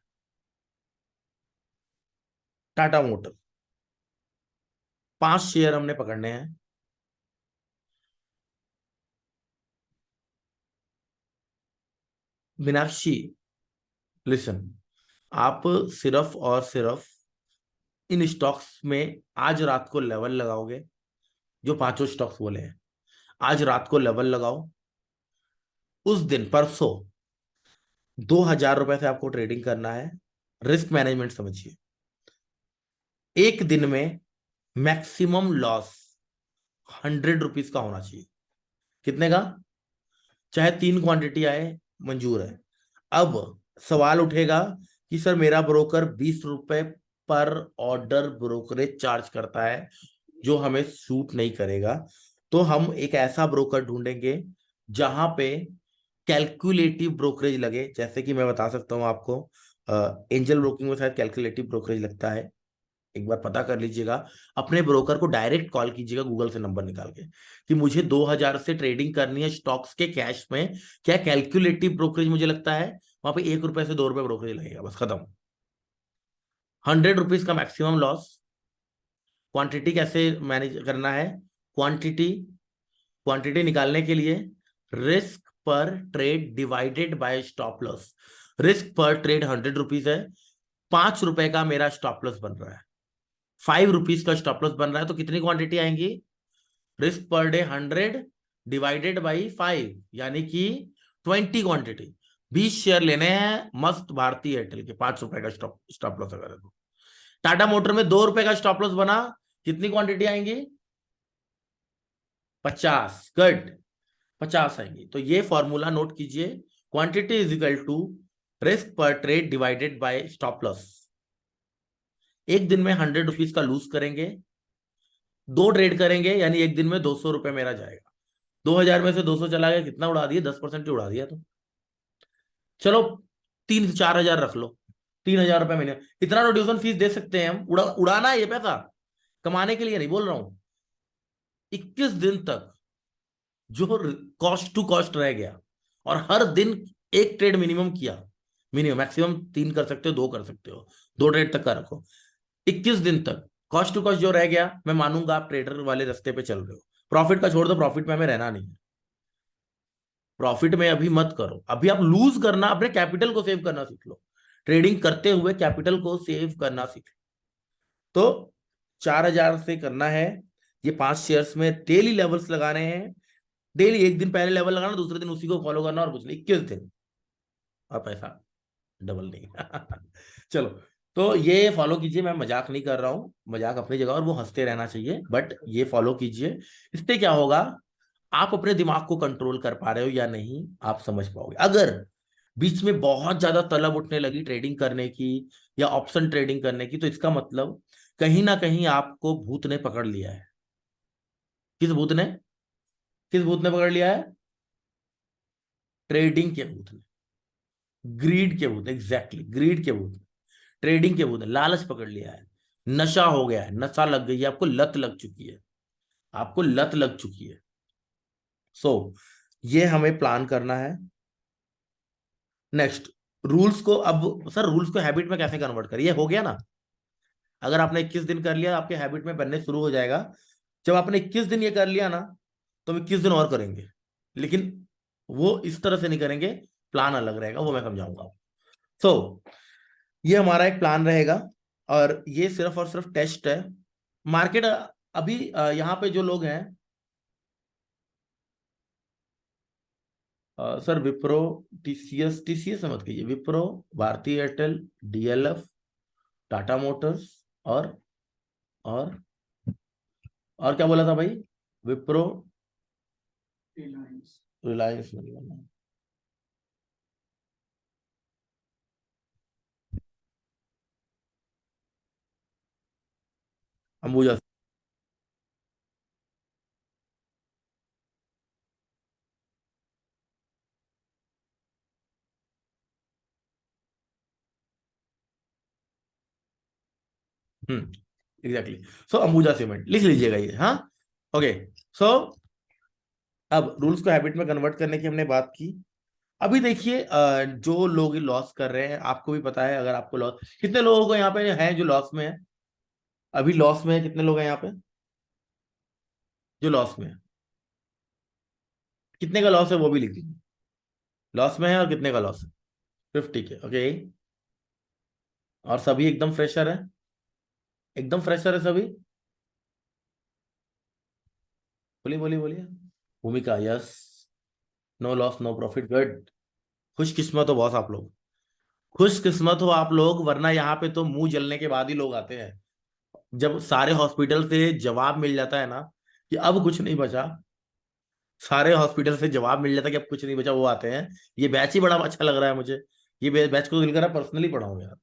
Tata motor. 5 share हमने पकड़ने हैं। मीनाक्षी, लिसन, आप सिर्फ और सिर्फ इन स्टॉक्स में आज रात को लेवल लगाओगे। जो 5 स्टॉक्स बोले हैं, आज रात को लेवल लगाओ। उस दिन परसों 2,000 रुपए से आपको ट्रेडिंग करना है। रिस्क मैनेजमेंट समझिए। एक दिन में मैक्सिमम लॉस 100 रुपीज का होना चाहिए। कितने का? चाहे 3 क्वांटिटी आए, मंजूर है। अब सवाल उठेगा कि सर मेरा ब्रोकर 20 रुपए पर ऑर्डर ब्रोकरेज चार्ज करता है, जो हमें सूट नहीं करेगा। तो हम एक ऐसा ब्रोकर ढूंढेंगे जहां पे कैलकुलेटिव ब्रोकरेज लगे। जैसे कि मैं बता सकता हूं आपको, एंजल ब्रोकिंग में शायद कैलकुलेटिव ब्रोकरेज लगता है, एक बार पता कर लीजिएगा। अपने ब्रोकर को डायरेक्ट कॉल कीजिएगा गूगल से नंबर निकाल के कि मुझे 2,000 से ट्रेडिंग करनी है स्टॉक्स के कैश में, क्या कैलकुलेटिव ब्रोकरेज मुझे लगता है? वहां पे 1 रुपए से 2 रुपए ब्रोकरेज लगेगा, बस खत्म। 100 रुपीज का मैक्सिमम लॉस। क्वांटिटी कैसे मैनेज करना है? क्वांटिटी क्वांटिटी निकालने के लिए risk per trade divided by stop loss. Risk per trade 100 rupees है, 5 रुपए का मेरा स्टॉप लॉस बन रहा है, 5 रुपीज का स्टॉप लॉस बन रहा है। तो कितनी क्वांटिटी आएंगी? Risk per day 100 divided by 5, यानी कि 20 क्वांटिटी। 20 शेयर लेने हैं मस्त भारती एयरटेल के, 5 रुपए का स्टॉप लॉस अगर है तो। टाटा मोटर में 2 रुपए का स्टॉप लॉस बना, कितनी क्वांटिटी आएंगी? 50। गुड, 50 आएंगी। तो ये फॉर्मूला नोट कीजिए, quantity is equal to risk per trade divided by stop loss. एक दिन में 100 रुपीज का लूज करेंगे, 2 ट्रेड करेंगे, यानी एक दिन में 200 रुपए मेरा जाएगा। 2,000 में से 200 चला गया, कितना उड़ा दिया? 10% ही उड़ा दिया। तो चलो 3-4 हजार रख लो, 3,000 रुपए महीने। इतना तो ट्यूशन फीस दे सकते हैं हम। उड़ाना है ये पैसा, कमाने के लिए नहीं बोल रहा हूं। 21 दिन तक जो कॉस्ट टू कॉस्ट रह गया, और हर दिन एक ट्रेड मिनिमम किया, मिनिमम, मैक्सिमम 3 कर सकते हो, 2 कर सकते हो, 2 ट्रेड तक का रखो। 21 दिन तक कॉस्ट टू कॉस्ट जो रह गया, मैं मानूंगा आप ट्रेडर वाले रास्ते पे चल रहे हो। प्रॉफिट का छोड़ दो, प्रॉफिट में हमें रहना नहीं है, प्रॉफिट में अभी मत करो। अभी आप लूज करना, अपने कैपिटल को सेव करना सीख लो। ट्रेडिंग करते हुए कैपिटल को सेव करना सीख लो। तो 4,000 से करना है। ये 5 शेयर्स में डेली लेवल्स लगाने हैं। डेली एक दिन पहले लेवल लगाना, दूसरे दिन उसी को फॉलो करना, और कुछ नहीं, 21 दिन और पैसा डबल नहीं। चलो, तो ये फॉलो कीजिए, मैं मजाक नहीं कर रहा हूँ, मजाक अपनी जगह और वो हंसते रहना चाहिए, बट ये फॉलो कीजिए। इससे क्या होगा, आप अपने दिमाग को कंट्रोल कर पा रहे हो या नहीं आप समझ पाओगे। अगर बीच में बहुत ज्यादा तलब उठने लगी ट्रेडिंग करने की या ऑप्शन ट्रेडिंग करने की, तो इसका मतलब कहीं ना कहीं आपको भूत ने पकड़ लिया है। किस भूत ने, किस भूत ने पकड़ लिया है? ट्रेडिंग के भूत ने, ग्रीड के भूत, एग्जैक्टली ग्रीड के भूत, ट्रेडिंग के भूत ने लालच पकड़ लिया है। नशा हो गया है, नशा लग गई है आपको, लत लग चुकी है, आपको लत लग चुकी है। सो ये हमें प्लान करना है। नेक्स्ट, रूल्स को, अब सर रूल्स को हैबिट में कैसे कन्वर्ट करें, ये हो गया ना। अगर आपने 21 दिन कर लिया, आपके हैबिट में बनने शुरू हो जाएगा। जब आपने 21 दिन ये कर लिया ना, तो हम 21 दिन और करेंगे, लेकिन वो इस तरह से नहीं करेंगे, प्लान अलग रहेगा, वो मैं समझाऊंगा। सो ये हमारा एक प्लान रहेगा, और ये सिर्फ और सिर्फ टेस्ट है। मार्केट अभी यहाँ पे जो लोग हैं, सर विप्रो, टीसीएस, टीसीएस मत कहिए, विप्रो, भारती एयरटेल, डीएलएफ, टाटा मोटर्स, और और और क्या बोला था भाई? विप्रो, रिलायंस। रिलायंस नहीं बोला, अंबुजा। एग्जैक्टली। सो अंबुजा सीमेंट लिख लीजिएगा ये, हाँ। ओके। सो अब रूल्स को हैबिट में कन्वर्ट करने की हमने बात की। अभी देखिए, जो लोग लॉस कर रहे हैं, आपको भी पता है, अगर आपको लॉस, कितने लोगों को यहाँ पे हैं जो लॉस में है? अभी लॉस में है कितने लोग हैं यहाँ पे जो लॉस में है? कितने का लॉस है वो भी लिख दीजिए, लॉस में है और कितने का लॉस है। 50 के, ओके। और सभी एकदम फ्रेशर है, एकदम फ्रेशर है सभी? बोलिए बोलिए बोलिए। Bhumika, yes. No loss no profit, good. खुशकिस्मत हो बॉस आप लोग, खुशकिस्मत हो आप लोग, वरना यहाँ पे तो मुंह जलने के बाद ही लोग आते हैं। जब सारे हॉस्पिटल से जवाब मिल जाता है ना कि अब कुछ नहीं बचा, सारे हॉस्पिटल से जवाब मिल जाता है कि अब कुछ नहीं बचा, वो आते हैं। ये बैच ही बड़ा अच्छा लग रहा है मुझे, ये बैच को दिल कर रहा है पर्सनली पढ़ाऊं यार।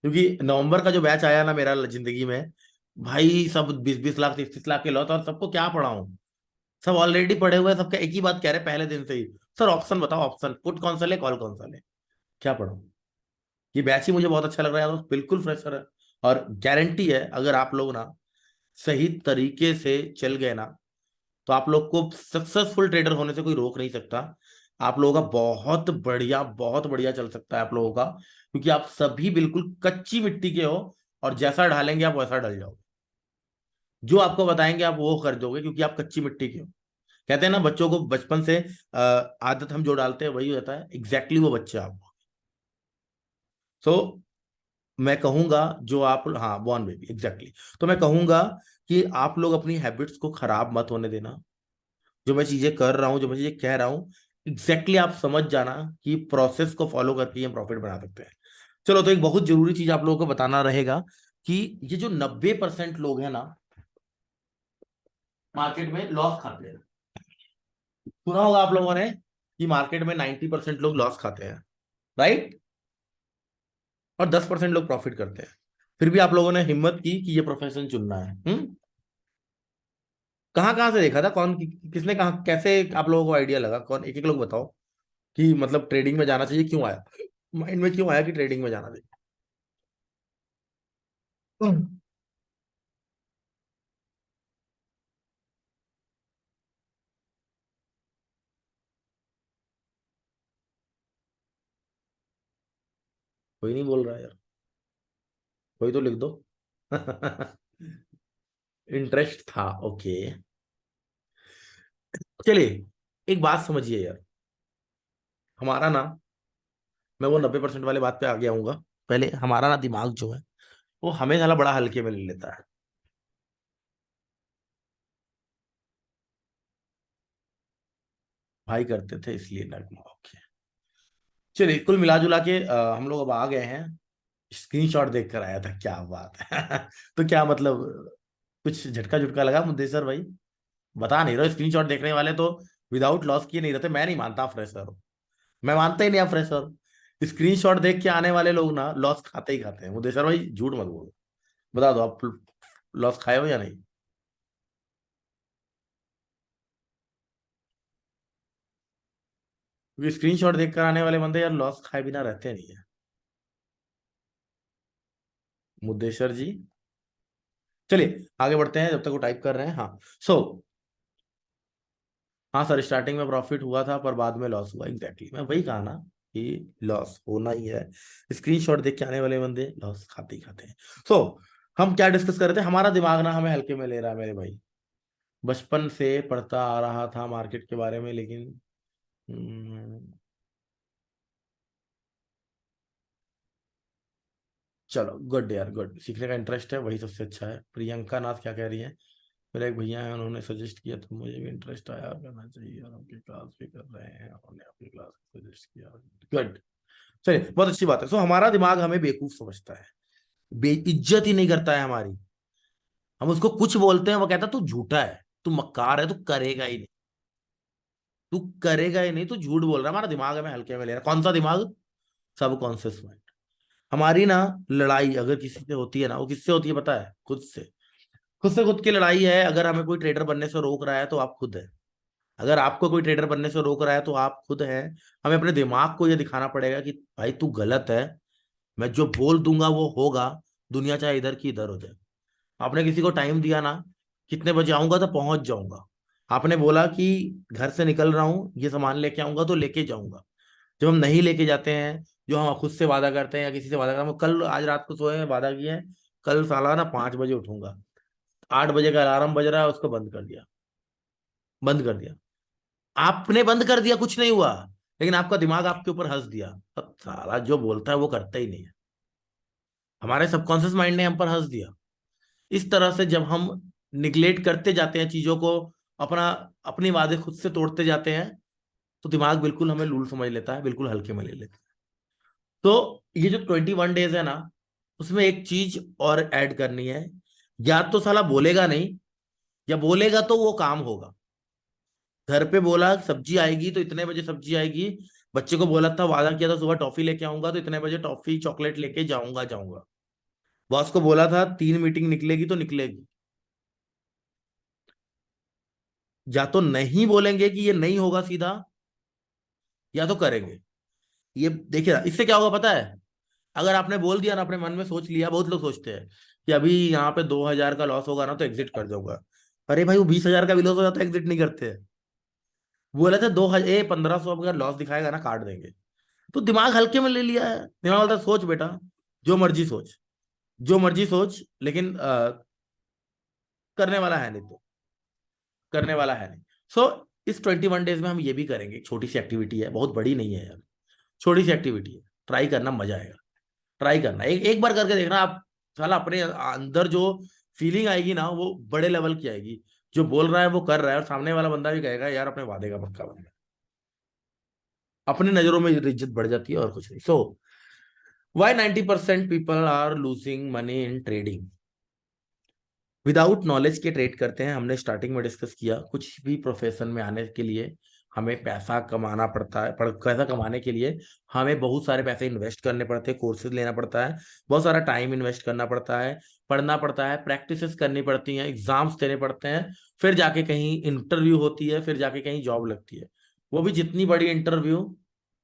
क्योंकि नवंबर का जो बैच आया ना मेरा जिंदगी में, भाई सब 20-20 लाख 30-30 लाख के लॉस, और सबको क्या पढ़ाऊं, सब ऑलरेडी पढ़े हुए हैं, सबका एक ही बात कह रहे हैं पहले दिन से ही, सर ऑप्शन बताओ, ऑप्शन पुट कौन सा ले, कॉल कौन सा ले, क्या पढ़ो। ये बैच ही मुझे बहुत अच्छा लग रहा है यार, बिल्कुल फ्रेशर है। और गारंटी है, अगर आप लोग ना सही तरीके से चल गए ना, तो आप लोग को सक्सेसफुल ट्रेडर होने से कोई रोक नहीं सकता। आप लोगों का बहुत बढ़िया चल सकता है आप लोगों का, क्योंकि आप सभी बिल्कुल कच्ची मिट्टी के हो, और जैसा ढालेंगे आप वैसा ढल जाओगे, जो आपको बताएंगे आप वो कर दोगे, क्योंकि आप कच्ची मिट्टी के हो। कहते हैं ना, बच्चों को बचपन से आदत हम जो डालते हैं वही होता है, एग्जैक्टली वो बच्चे आप। सो मैं कहूंगा, जो आप, हाँ बॉर्न बेबी, एग्जैक्टली। तो मैं कहूंगा कि आप लोग अपनी हैबिट्स को खराब मत होने देना। जो मैं चीजें कर रहा हूँ, जो मैं चीजें कह रहा हूँ, एग्जैक्टली आप समझ जाना कि प्रोसेस को फॉलो करके ही हम प्रॉफिट बना सकते हैं। चलो, तो एक बहुत जरूरी चीज आप लोगों को बताना रहेगा कि ये जो 90% लोग हैं ना मार्केट में लॉस खाते हैं, सुना होगा आप लोगों ने कि मार्केट में 90% लोग लॉस खाते हैं, राइट? और 10% लोग प्रॉफिट करते हैं। फिर भी आप लोगों ने हिम्मत की कि ये प्रोफेशन चुनना है। कहाँ कहाँ से देखा था, कौन किसने, कहा, कैसे आप लोगों को आइडिया लगा, कौन, एक एक लोग बताओ कि मतलब ट्रेडिंग में जाना चाहिए, क्यों आया माइंड में, क्यों आया कि ट्रेडिंग में जाना चाहिए? कोई नहीं बोल रहा यार, कोई तो लिख दो। इंटरेस्ट था, ओके। चलिए, एक बात समझिए यार, हमारा ना, मैं वो 90% वाले बात पे आगे आऊंगा। पहले हमारा ना दिमाग जो है, वो हमें साला बड़ा हल्के में ले लेता है। भाई करते थे इसलिए नगमा। ओके, चलिए कुल मिला जुला के हम लोग अब आ गए हैं। स्क्रीनशॉट देख कर आया था, क्या बात है। तो क्या मतलब, कुछ झटका झुटका लगा मुद्देसर भाई? बता नहीं रहे, स्क्रीनशॉट देखने वाले तो विदाउट लॉस किए नहीं रहते। मैं नहीं मानता फ्रेशर हो, मैं मानता ही नहीं आप फ्रेशर। स्क्रीनशॉट देख के आने वाले लोग ना लॉस खाते ही खाते हैं। मुद्देसर भाई झूठ मत बोलो, बता दो आप लॉस खाए हो या नहीं। क्योंकि स्क्रीनशॉट देख कर आने वाले बंदे यार लॉस खाए बिना रहते नहीं है। मुद्देश्वर जी, चलिए आगे बढ़ते हैं जब तक वो टाइप कर रहे हैं। हाँ, हाँ सर, स्टार्टिंग में प्रॉफिट हुआ था पर बाद में लॉस हुआ। एग्जैक्टली मैं वही कहा ना कि लॉस होना ही है। स्क्रीनशॉट देख के आने वाले बंदे लॉस खाते ही खाते हैं। हम क्या डिस्कस कर रहे थे? हमारा दिमाग ना हमें हल्के में ले रहा है मेरे भाई। बचपन से पढ़ता आ रहा था मार्केट के बारे में, लेकिन चलो गुड यार, गुड, सीखने का इंटरेस्ट है वही सबसे अच्छा है। प्रियंका नाथ क्या कह रही है? मेरे एक भैया है, उन्होंने सजेस्ट किया तो मुझे भी इंटरेस्ट आया करना चाहिए, और उनकी क्लास भी कर रहे हैं, उन्होंने अपनी क्लास सजेस्ट किया। गुड, चलिए बहुत अच्छी बात है। हमारा दिमाग हमें बेवकूफ समझता है, बेइज्जत ही नहीं करता है हमारी। हम उसको कुछ बोलते हैं, वो कहता है तू झूठा है, तू मक्कार है, तू करेगा ही नहीं, तू करेगा ही नहीं, तू झूठ बोल रहा है। हमारा दिमाग हमें हल्के में ले रहा है। कौन सा दिमाग? Subconscious mind. हमारी ना लड़ाई अगर किसी से होती है ना, वो किससे होती है पता है? खुद से। खुद से खुद की लड़ाई है। अगर हमें कोई ट्रेडर बनने से रोक रहा है तो आप खुद है। अगर आपको कोई ट्रेडर बनने से रोक रहा है तो आप खुद हैं। हमें अपने दिमाग को यह दिखाना पड़ेगा कि भाई तू गलत है, मैं जो बोल दूंगा वो होगा, दुनिया चाहे इधर की इधर हो जाए। आपने किसी को टाइम दिया ना, कितने बजे आऊंगा तो पहुंच जाऊंगा। आपने बोला कि घर से निकल रहा हूं, ये सामान लेके आऊंगा तो लेके जाऊंगा। जब हम नहीं लेके जाते हैं, जो हम खुद से वादा करते हैं या किसी से वादा करते हैं, कल आज रात को सोए हैं वादा किए हैं, कल साला ना 5 बजे उठूंगा, 8 बजे का अलार्म बज रहा है, उसको बंद कर दिया, बंद कर दिया। आपने बंद कर दिया, कुछ नहीं हुआ, लेकिन आपका दिमाग आपके ऊपर हंस दिया। अब साला जो बोलता है वो करता ही नहीं है। हमारे सबकॉन्शियस माइंड ने हम पर हंस दिया। इस तरह से जब हम निग्लेक्ट करते जाते हैं चीजों को, अपना अपनी वादे खुद से तोड़ते जाते हैं, तो दिमाग बिल्कुल हमें लूल समझ लेता है, बिल्कुल हल्के में ले लेता है। तो ये जो 21 डेज है ना, उसमें एक चीज और ऐड करनी है। या तो साला बोलेगा नहीं, या बोलेगा तो वो काम होगा। घर पे बोला सब्जी आएगी तो इतने बजे सब्जी आएगी, बच्चे को बोला था, वादा किया था सुबह टॉफी लेके आऊंगा तो इतने बजे टॉफी चॉकलेट लेके जाऊंगा जाऊंगा। बॉस को बोला था 3 मीटिंग निकलेगी तो निकलेगी। या तो नहीं बोलेंगे कि ये नहीं होगा सीधा, या तो करेंगे। ये देखिए इससे क्या होगा पता है? अगर आपने बोल दिया ना, अपने मन में सोच लिया, बहुत लोग सोचते हैं कि अभी यहाँ पे 2,000 का लॉस होगा ना तो एग्जिट कर जाऊंगा। अरे भाई वो 20,000 का भी लॉस हो जाता है, एग्जिट नहीं करते हैं। बोला था 2,000 1500 अगर लॉस दिखाएगा ना काट देंगे। तो दिमाग हल्के में ले लिया है। दिमाग बोलता है सोच बेटा, जो मर्जी सोच, जो मर्जी सोच, लेकिन करने वाला है नहीं, तो करने वाला है नहीं। इस 21 डेज में हम ये भी करेंगे। छोटी सी एक्टिविटी है, बहुत बड़ी नहीं है यार, छोटी सी एक्टिविटी है। ट्राई करना, मजा आएगा। ट्राई करना, एक बार करके देखना आप, साला अपने अंदर जो फीलिंग आएगी ना वो बड़े लेवल की आएगी। जो बोल रहा है वो कर रहा है, और सामने वाला बंदा भी कहेगा यार अपने वादे का पक्का बंदा। अपनी नजरों में इज्जत बढ़ जाती है और कुछ नहीं। Why 90% people are losing money in trading? Without knowledge के ट्रेड करते हैं। हमने स्टार्टिंग में डिस्कस किया, कुछ भी प्रोफेशन में आने के लिए हमें पैसा कमाना पड़ता है। पैसा कमाने के लिए हमें बहुत सारे पैसे इन्वेस्ट करने पड़ते हैं, कोर्सेज लेना पड़ता है, बहुत सारा टाइम इन्वेस्ट करना पड़ता है, पढ़ना पड़ता है, प्रैक्टिसेस करनी पड़ती हैं, एग्जाम्स देने पड़ते हैं, फिर जाके कहीं इंटरव्यू होती है, फिर जाके कहीं जॉब लगती है। वो भी जितनी बड़ी इंटरव्यू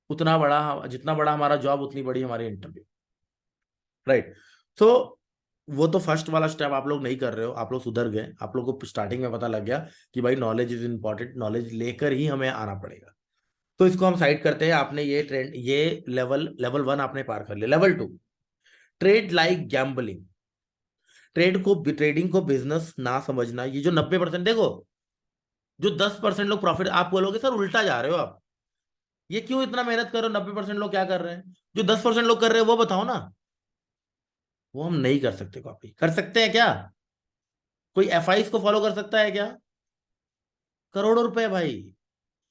उतना बड़ा, जितना बड़ा हमारा जॉब उतनी बड़ी हमारी इंटरव्यू, राइट? सो वो तो फर्स्ट वाला स्टेप आप लोग नहीं कर रहे हो, आप लोग सुधर गए। आप लोग को स्टार्टिंग में पता लग गया कि भाई नॉलेज इज इंपॉर्टेंट, नॉलेज लेकर ही हमें आना पड़ेगा। तो इसको हम साइड करते हैं। आपने ये ट्रेंड, ये लेवल 1 आपने पार कर लिया। Level 2, trade like gambling. Trading को बिजनेस ना समझना। ये जो 90%, देखो जो 10% लोग प्रॉफिट, आप बोलोगे सर उल्टा जा रहे हो आप, ये क्यों इतना मेहनत कर रहे हो? 90% लोग क्या कर रहे हैं? जो 10% लोग कर रहे हैं वो बताओ ना। वो हम नहीं कर सकते कॉपी। कर सकते हैं क्या? कोई एफआई को फॉलो कर सकता है क्या? करोड़ों रुपए भाई।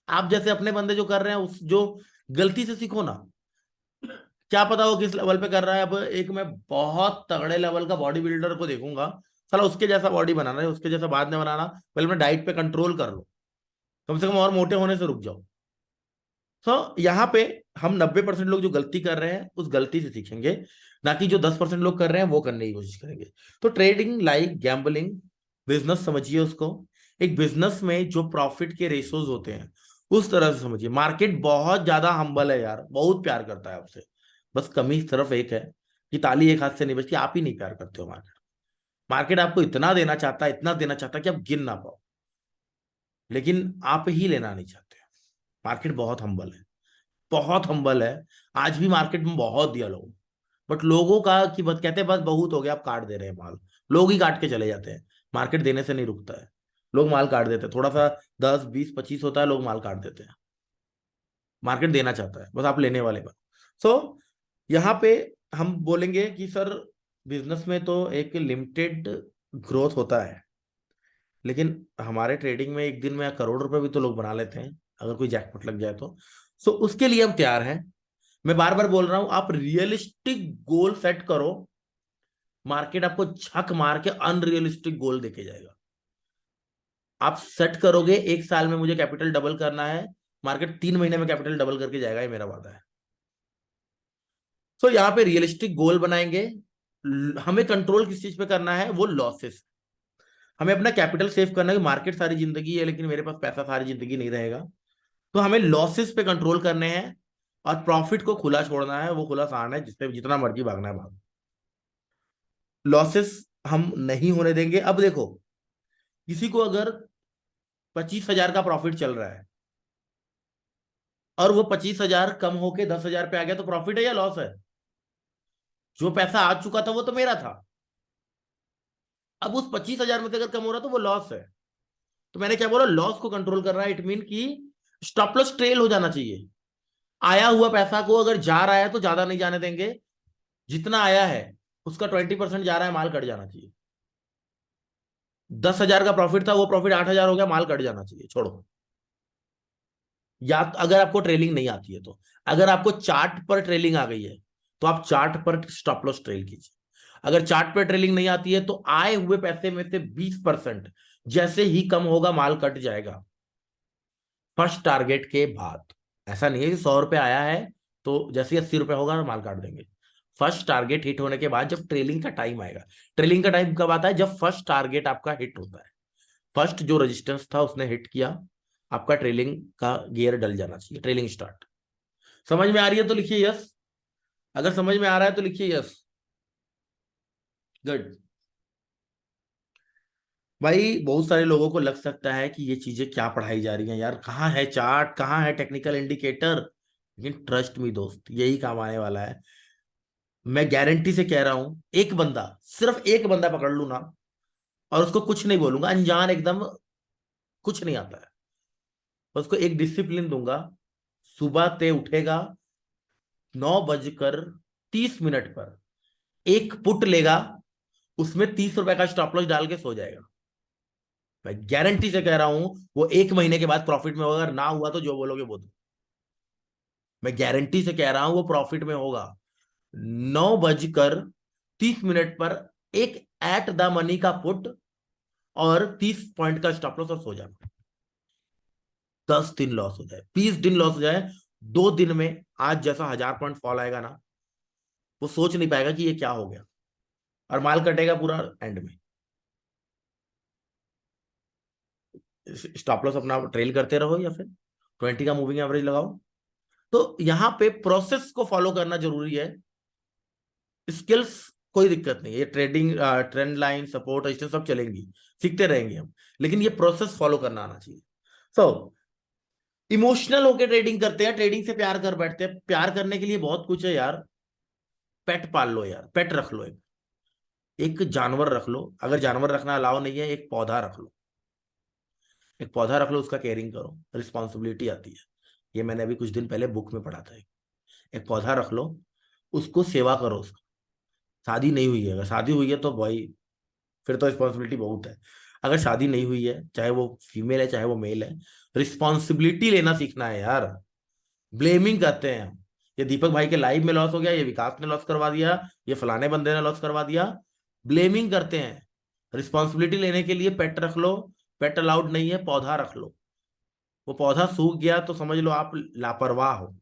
आप जैसे अपने बंदे जो कर रहे हैं उस जो गलती से सीखो ना, क्या पता वो किस लेवल पे कर रहा है। अब एक मैं बहुत तगड़े लेवल का बॉडी बिल्डर को देखूंगा, साला उसके जैसा बॉडी बनाना है, उसके जैसा बाद में बनाना, पहले मैं डाइट पे कंट्रोल कर लो, कम से कम और मोटे होने से रुक जाओ। तो यहाँ पे हम 90% लोग जो गलती कर रहे हैं उस गलती से सीखेंगे, ना कि जो 10% लोग कर रहे हैं वो करने की कोशिश करेंगे। तो ट्रेडिंग लाइक गैम्बलिंग, बिजनेस समझिए उसको। एक बिजनेस में जो प्रॉफिट के रेशोज होते हैं उस तरह से समझिए। मार्केट बहुत ज्यादा हम्बल है यार, बहुत प्यार करता है आपसे। बस कमी सिर्फ एक है कि ताली एक हाथ से नहीं बजती, आप ही नहीं प्यार करते हो मार्केट। मार्केट आपको इतना देना चाहता है, इतना देना चाहता है कि आप गिन ना पाओ, लेकिन आप ही लेना नहीं चाहते। मार्केट बहुत हम्बल है, बहुत हम्बल है। आज भी मार्केट में बहुत दिया लोगों, बट लोगों का कि बस कहते हैं बस बहुत हो गया, आप काट दे रहे हैं माल। लोग ही काट के चले जाते हैं, मार्केट देने से नहीं रुकता है। लोग माल काट देते हैं, थोड़ा सा 10 20 25 होता है, लोग माल काट देते हैं। मार्केट देना चाहता है, बस आप लेने वाले बनो। सो यहाँ पे हम बोलेंगे कि सर बिजनेस में तो एक लिमिटेड ग्रोथ होता है, लेकिन हमारे ट्रेडिंग में एक दिन में करोड़ रुपए भी तो लोग बना लेते हैं अगर कोई जैकपॉट लग जाए तो। सो उसके लिए हम तैयार हैं। मैं बार बार बोल रहा हूं, आप रियलिस्टिक गोल सेट करो, मार्केट आपको झक मार के अनरियलिस्टिक गोल देके जाएगा। आप सेट करोगे 1 साल में मुझे कैपिटल डबल करना है, मार्केट 3 महीने में कैपिटल डबल करके जाएगा, ये मेरा वादा है। सो यहाँ पे रियलिस्टिक गोल बनाएंगे। हमें कंट्रोल किस चीज पे करना है, वो लॉसेस। हमें अपना कैपिटल सेव करना है। मार्केट सारी जिंदगी है लेकिन मेरे पास पैसा सारी जिंदगी नहीं रहेगा, तो हमें लॉसेस पे कंट्रोल करने हैं और प्रॉफिट को खुला छोड़ना है। वो खुला सांड है जिसपे जितना मर्जी भागना है भाग। लॉसेस हम नहीं होने देंगे। अब देखो, किसी को अगर 25,000 का प्रॉफिट चल रहा है और वो 25,000 कम होके 10,000 पे आ गया, तो प्रॉफिट है या लॉस है? जो पैसा आ चुका था वो तो मेरा था, अब उस 25,000 में से अगर कम हो रहा तो वो लॉस है। तो मैंने क्या बोला, लॉस को कंट्रोल कर रहा है। इट मीन कि स्टॉप लॉस ट्रेल हो जाना चाहिए। आया हुआ पैसा को अगर जा रहा है तो ज्यादा नहीं जाने देंगे, जितना आया है उसका 20% जा रहा है, माल कट जाना चाहिए। 10,000 का प्रॉफिट था, वो प्रॉफिट 8,000 हो गया, माल कट जाना चाहिए, छोड़ो। या अगर आपको ट्रेलिंग नहीं आती है तो, अगर आपको चार्ट पर ट्रेलिंग आ गई है तो आप चार्ट पर स्टॉप लॉस ट्रेल कीजिए। अगर चार्ट पर ट्रेलिंग नहीं आती है तो आए हुए पैसे में से 20% जैसे ही कम होगा माल कट जाएगा फर्स्ट टारगेट के बाद। ऐसा नहीं है कि 100 रुपए आया है तो जैसे ही 80 रुपए होगा माल काट देंगे। फर्स्ट टारगेट हिट होने के बाद जब ट्रेलिंग का टाइम आएगा, ट्रेलिंग का टाइम कब आता है, जब फर्स्ट टारगेट आपका हिट होता है। फर्स्ट जो रेजिस्टेंस था उसने हिट किया, आपका ट्रेलिंग का गियर डल जाना चाहिए, ट्रेलिंग स्टार्ट। समझ में आ रही है तो लिखिए यस, अगर समझ में आ रहा है तो लिखिए यस। गुड। भाई बहुत सारे लोगों को लग सकता है कि ये चीजें क्या पढ़ाई जा रही हैं यार, कहाँ है चार्ट, कहाँ है टेक्निकल इंडिकेटर, लेकिन ट्रस्ट मी दोस्त, यही काम आने वाला है। मैं गारंटी से कह रहा हूं, एक बंदा, सिर्फ एक बंदा पकड़ लू ना और उसको कुछ नहीं बोलूंगा, अनजान एकदम, कुछ नहीं आता है, उसको एक डिसिप्लिन दूंगा। सुबह ते उठेगा 9:30 पर, एक पुट लेगा, उसमें 30 रुपए का स्टॉप लॉस डाल के सो जाएगा। मैं गारंटी से कह रहा हूं वो 1 महीने के बाद प्रॉफिट में होगा। अगर ना हुआ तो जो बोलोगे वो दो। मैं गारंटी से कह रहा हूं वो प्रॉफिट में होगा। 9:30 पर एक एट द मनी का पुट और 30 पॉइंट का स्टॉप लॉस और सो जाना। 10 दिन लॉस हो जाए, 20 दिन लॉस हो जाए, 2 दिन में आज जैसा 1,000 पॉइंट फॉल आएगा ना, वो सोच नहीं पाएगा कि ये क्या हो गया, और माल कटेगा पूरा एंड में। स्टॉप लॉस अपना ट्रेल करते रहो या फिर 20 का मूविंग एवरेज लगाओ। तो यहाँ पे प्रोसेस को फॉलो करना जरूरी है। स्किल्स कोई दिक्कत नहीं है, ये trading, trend line, support, resistance सब चलेंगी, सीखते रहेंगे हम, लेकिन ये प्रोसेस फॉलो करना आना चाहिए। सो इमोशनल होकर ट्रेडिंग करते हैं, ट्रेडिंग से प्यार कर बैठते हैं। प्यार करने के लिए बहुत कुछ है यार। पेट पाल लो यार, पेट रख लो, एक जानवर रख लो। अगर जानवर रखना अलाउ नहीं है, एक पौधा रख लो। एक पौधा रख लो, उसका केयरिंग करो, रिस्पॉन्सिबिलिटी आती है। ये मैंने अभी कुछ दिन पहले बुक में पढ़ा था। एक पौधा रख लो, उसको सेवा करो उसका। शादी नहीं हुई है, अगर शादी हुई है तो भाई फिर तो रिस्पॉन्सिबिलिटी बहुत है। अगर शादी नहीं हुई है, चाहे वो फीमेल है चाहे वो मेल है, रिस्पॉन्सिबिलिटी लेना सीखना है यार। ब्लेमिंग करते हैं हम, ये दीपक भाई के लाइव में लॉस हो गया, ये विकास ने लॉस करवा दिया, ये फलाने बंदे ने लॉस करवा दिया। ब्लेमिंग करते हैं। रिस्पॉन्सिबिलिटी लेने के लिए पेट रख लो, पेट अलाउड नहीं है, पौधा रख लो। वो पौधा सूख गया तो समझ लो आप लापरवाह हो।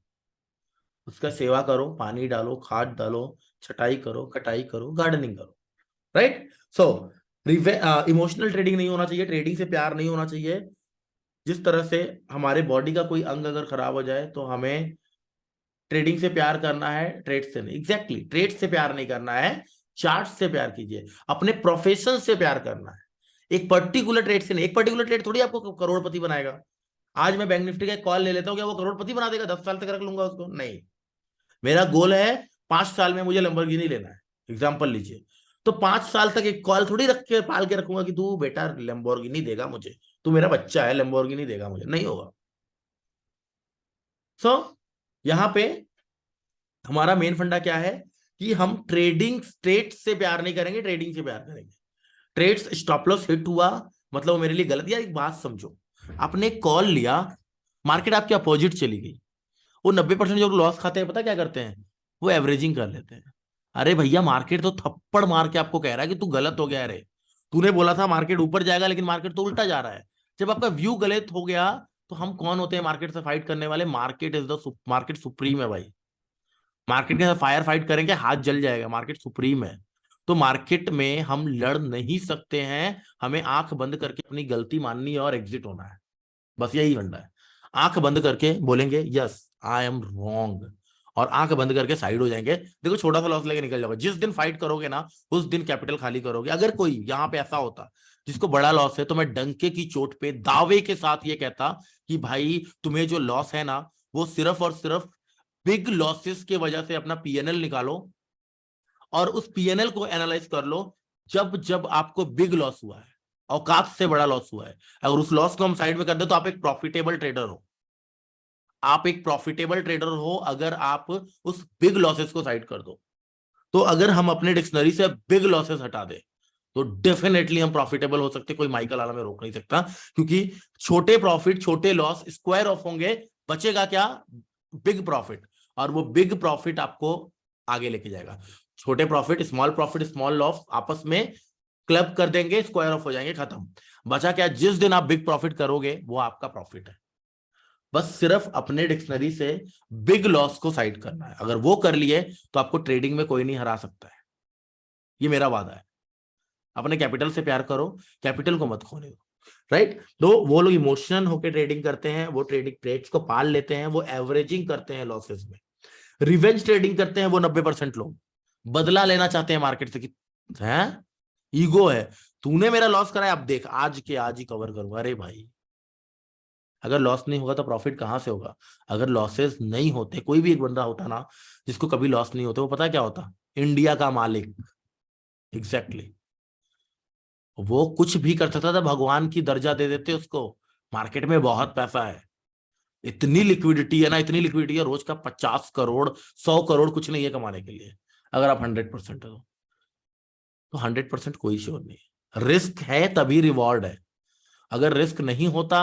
उसका सेवा करो, पानी डालो, खाद डालो, छटाई करो, कटाई करो, गार्डनिंग करो, राइट। सो इमोशनल ट्रेडिंग नहीं होना चाहिए, ट्रेडिंग से प्यार नहीं होना चाहिए। जिस तरह से हमारे बॉडी का कोई अंग अगर खराब हो जाए तो हमें ट्रेडिंग से प्यार करना है, ट्रेड से नहीं। एग्जैक्टली, ट्रेड से प्यार नहीं करना है, चार्ट से प्यार कीजिए, अपने प्रोफेशन से प्यार करना है, एक पर्टिकुलर ट्रेड से नहीं। एक पर्टिकुलर ट्रेड थोड़ी आपको करोड़पति बनाएगा। आज मैं बैंक निफ्टी का एक कॉल ले लेता हूँ, क्या वो करोड़पति बना देगा? 10 साल तक रख लूंगा उसको? नहीं। मेरा गोल है 5 साल में मुझे लैम्बोर्गिनी लेना है, एग्जाम्पल लीजिए। तो 5 साल तक एक कॉल थोड़ी रख के पाल के रखूंगा कि तू बेटा लैम्बोर्गिनी देगा मुझे, तू मेरा बच्चा है, लैम्बोर्गिनी देगा मुझे, नहीं होगा। सो यहां पे हमारा मेन फंडा क्या है कि हम ट्रेडिंग ट्रेड से प्यार नहीं करेंगे, ट्रेडिंग से प्यार करेंगे। ट्रेड्स स्टॉप लॉस हिट हुआ मतलब वो मेरे लिए गलत। यार एक बात समझो, आपने कॉल लिया, मार्केट आपके अपोजिट चली गई, वो 90% जो लॉस खाते हैं पता क्या करते हैं? वो एवरेजिंग कर लेते हैं। अरे भैया मार्केट तो थप्पड़ मार के आपको कह रहा है कि तू गलत हो गया। अरे तूने बोला था मार्केट ऊपर जाएगा, लेकिन मार्केट तो उल्टा जा रहा है। जब आपका व्यू गलत हो गया तो हम कौन होते हैं मार्केट से फाइट करने वाले? Market is the market supreme है भाई। मार्केट के साथ फायर फाइट करेंगे, हाथ जल जाएगा। मार्केट सुप्रीम है, तो मार्केट में हम लड़ नहीं सकते हैं। हमें आंख बंद करके अपनी गलती माननी है और एग्जिट होना है, बस यही फंडा है। आंख बंद करके बोलेंगे यस आई एम रॉन्ग, और आंख बंद करके साइड हो जाएंगे। देखो छोटा सा लॉस लेके निकल जाओगे। जिस दिन फाइट करोगे ना उस दिन कैपिटल खाली करोगे। अगर कोई यहाँ पे ऐसा होता जिसको बड़ा लॉस है, तो मैं डंके की चोट पे दावे के साथ ये कहता कि भाई तुम्हें जो लॉस है ना वो सिर्फ और सिर्फ बिग लॉसेस की वजह से अपना पीएनएल निकालो और उस पीएनएल को एनालाइज कर लो। जब जब आपको बिग लॉस हुआ है, औकात से बड़ा लॉस हुआ है, अगर उस लॉस को हम साइड में कर दे तो आप एक प्रॉफिटेबल ट्रेडर हो। आप एक प्रॉफिटेबल ट्रेडर हो अगर आप उस बिग लॉसेस को साइड कर दो। तो अगर हम अपने डिक्शनरी से बिग लॉसेस हटा दे तो डेफिनेटली हम प्रॉफिटेबल हो सकते। कोई माइकल आला में रोक नहीं सकता, क्योंकि छोटे प्रॉफिट छोटे लॉस स्क्वायर ऑफ होंगे, बचेगा क्या? Big profit. और वो बिग प्रॉफिट आपको आगे लेके जाएगा। छोटे प्रॉफिट स्मॉल लॉस आपस में क्लब कर देंगे, स्क्वायर ऑफ हो जाएंगे, खत्म। बचा क्या? जिस दिन आप बिग प्रॉफिट करोगे वो आपका प्रॉफिट है। बस सिर्फ अपने डिक्शनरी से बिग लॉस को साइड करना है। अगर वो कर लिए तो आपको ट्रेडिंग में कोई नहीं हरा सकता है, ये मेरा वादा है। अपने कैपिटल से प्यार करो, कैपिटल को मत खोने दो, राइट। तो वो लोग इमोशनल होकर ट्रेडिंग करते हैं, वो ट्रेडिंग ट्रेड्स को पाल लेते हैं, वो एवरेजिंग करते हैं लॉसेस में। रिवेंज ट्रेडिंग करते हैं वो 90% लोग, बदला लेना चाहते हैं मार्केट से कि है ईगो है, तूने मेरा लॉस कराया, अब देख आज के आज ही कवर करूंगा। अरे भाई अगर लॉस नहीं होगा तो प्रॉफिट कहां से होगा? अगर लॉसेस नहीं होते, कोई भी एक बंदा होता ना जिसको कभी लॉस नहीं होते, वो पता क्या होता? इंडिया का मालिक। एग्जैक्टली वो कुछ भी कर सकता था, भगवान की दर्जा दे देते उसको। मार्केट में बहुत पैसा है, इतनी लिक्विडिटी है ना, इतनी लिक्विडिटी है, रोज का 50 करोड़ 100 करोड़ कुछ नहीं है कमाने के लिए। अगर आप 100% है तो 100% कोई श्योर नहीं है। रिस्क है तभी रिवॉर्ड है। अगर रिस्क नहीं होता,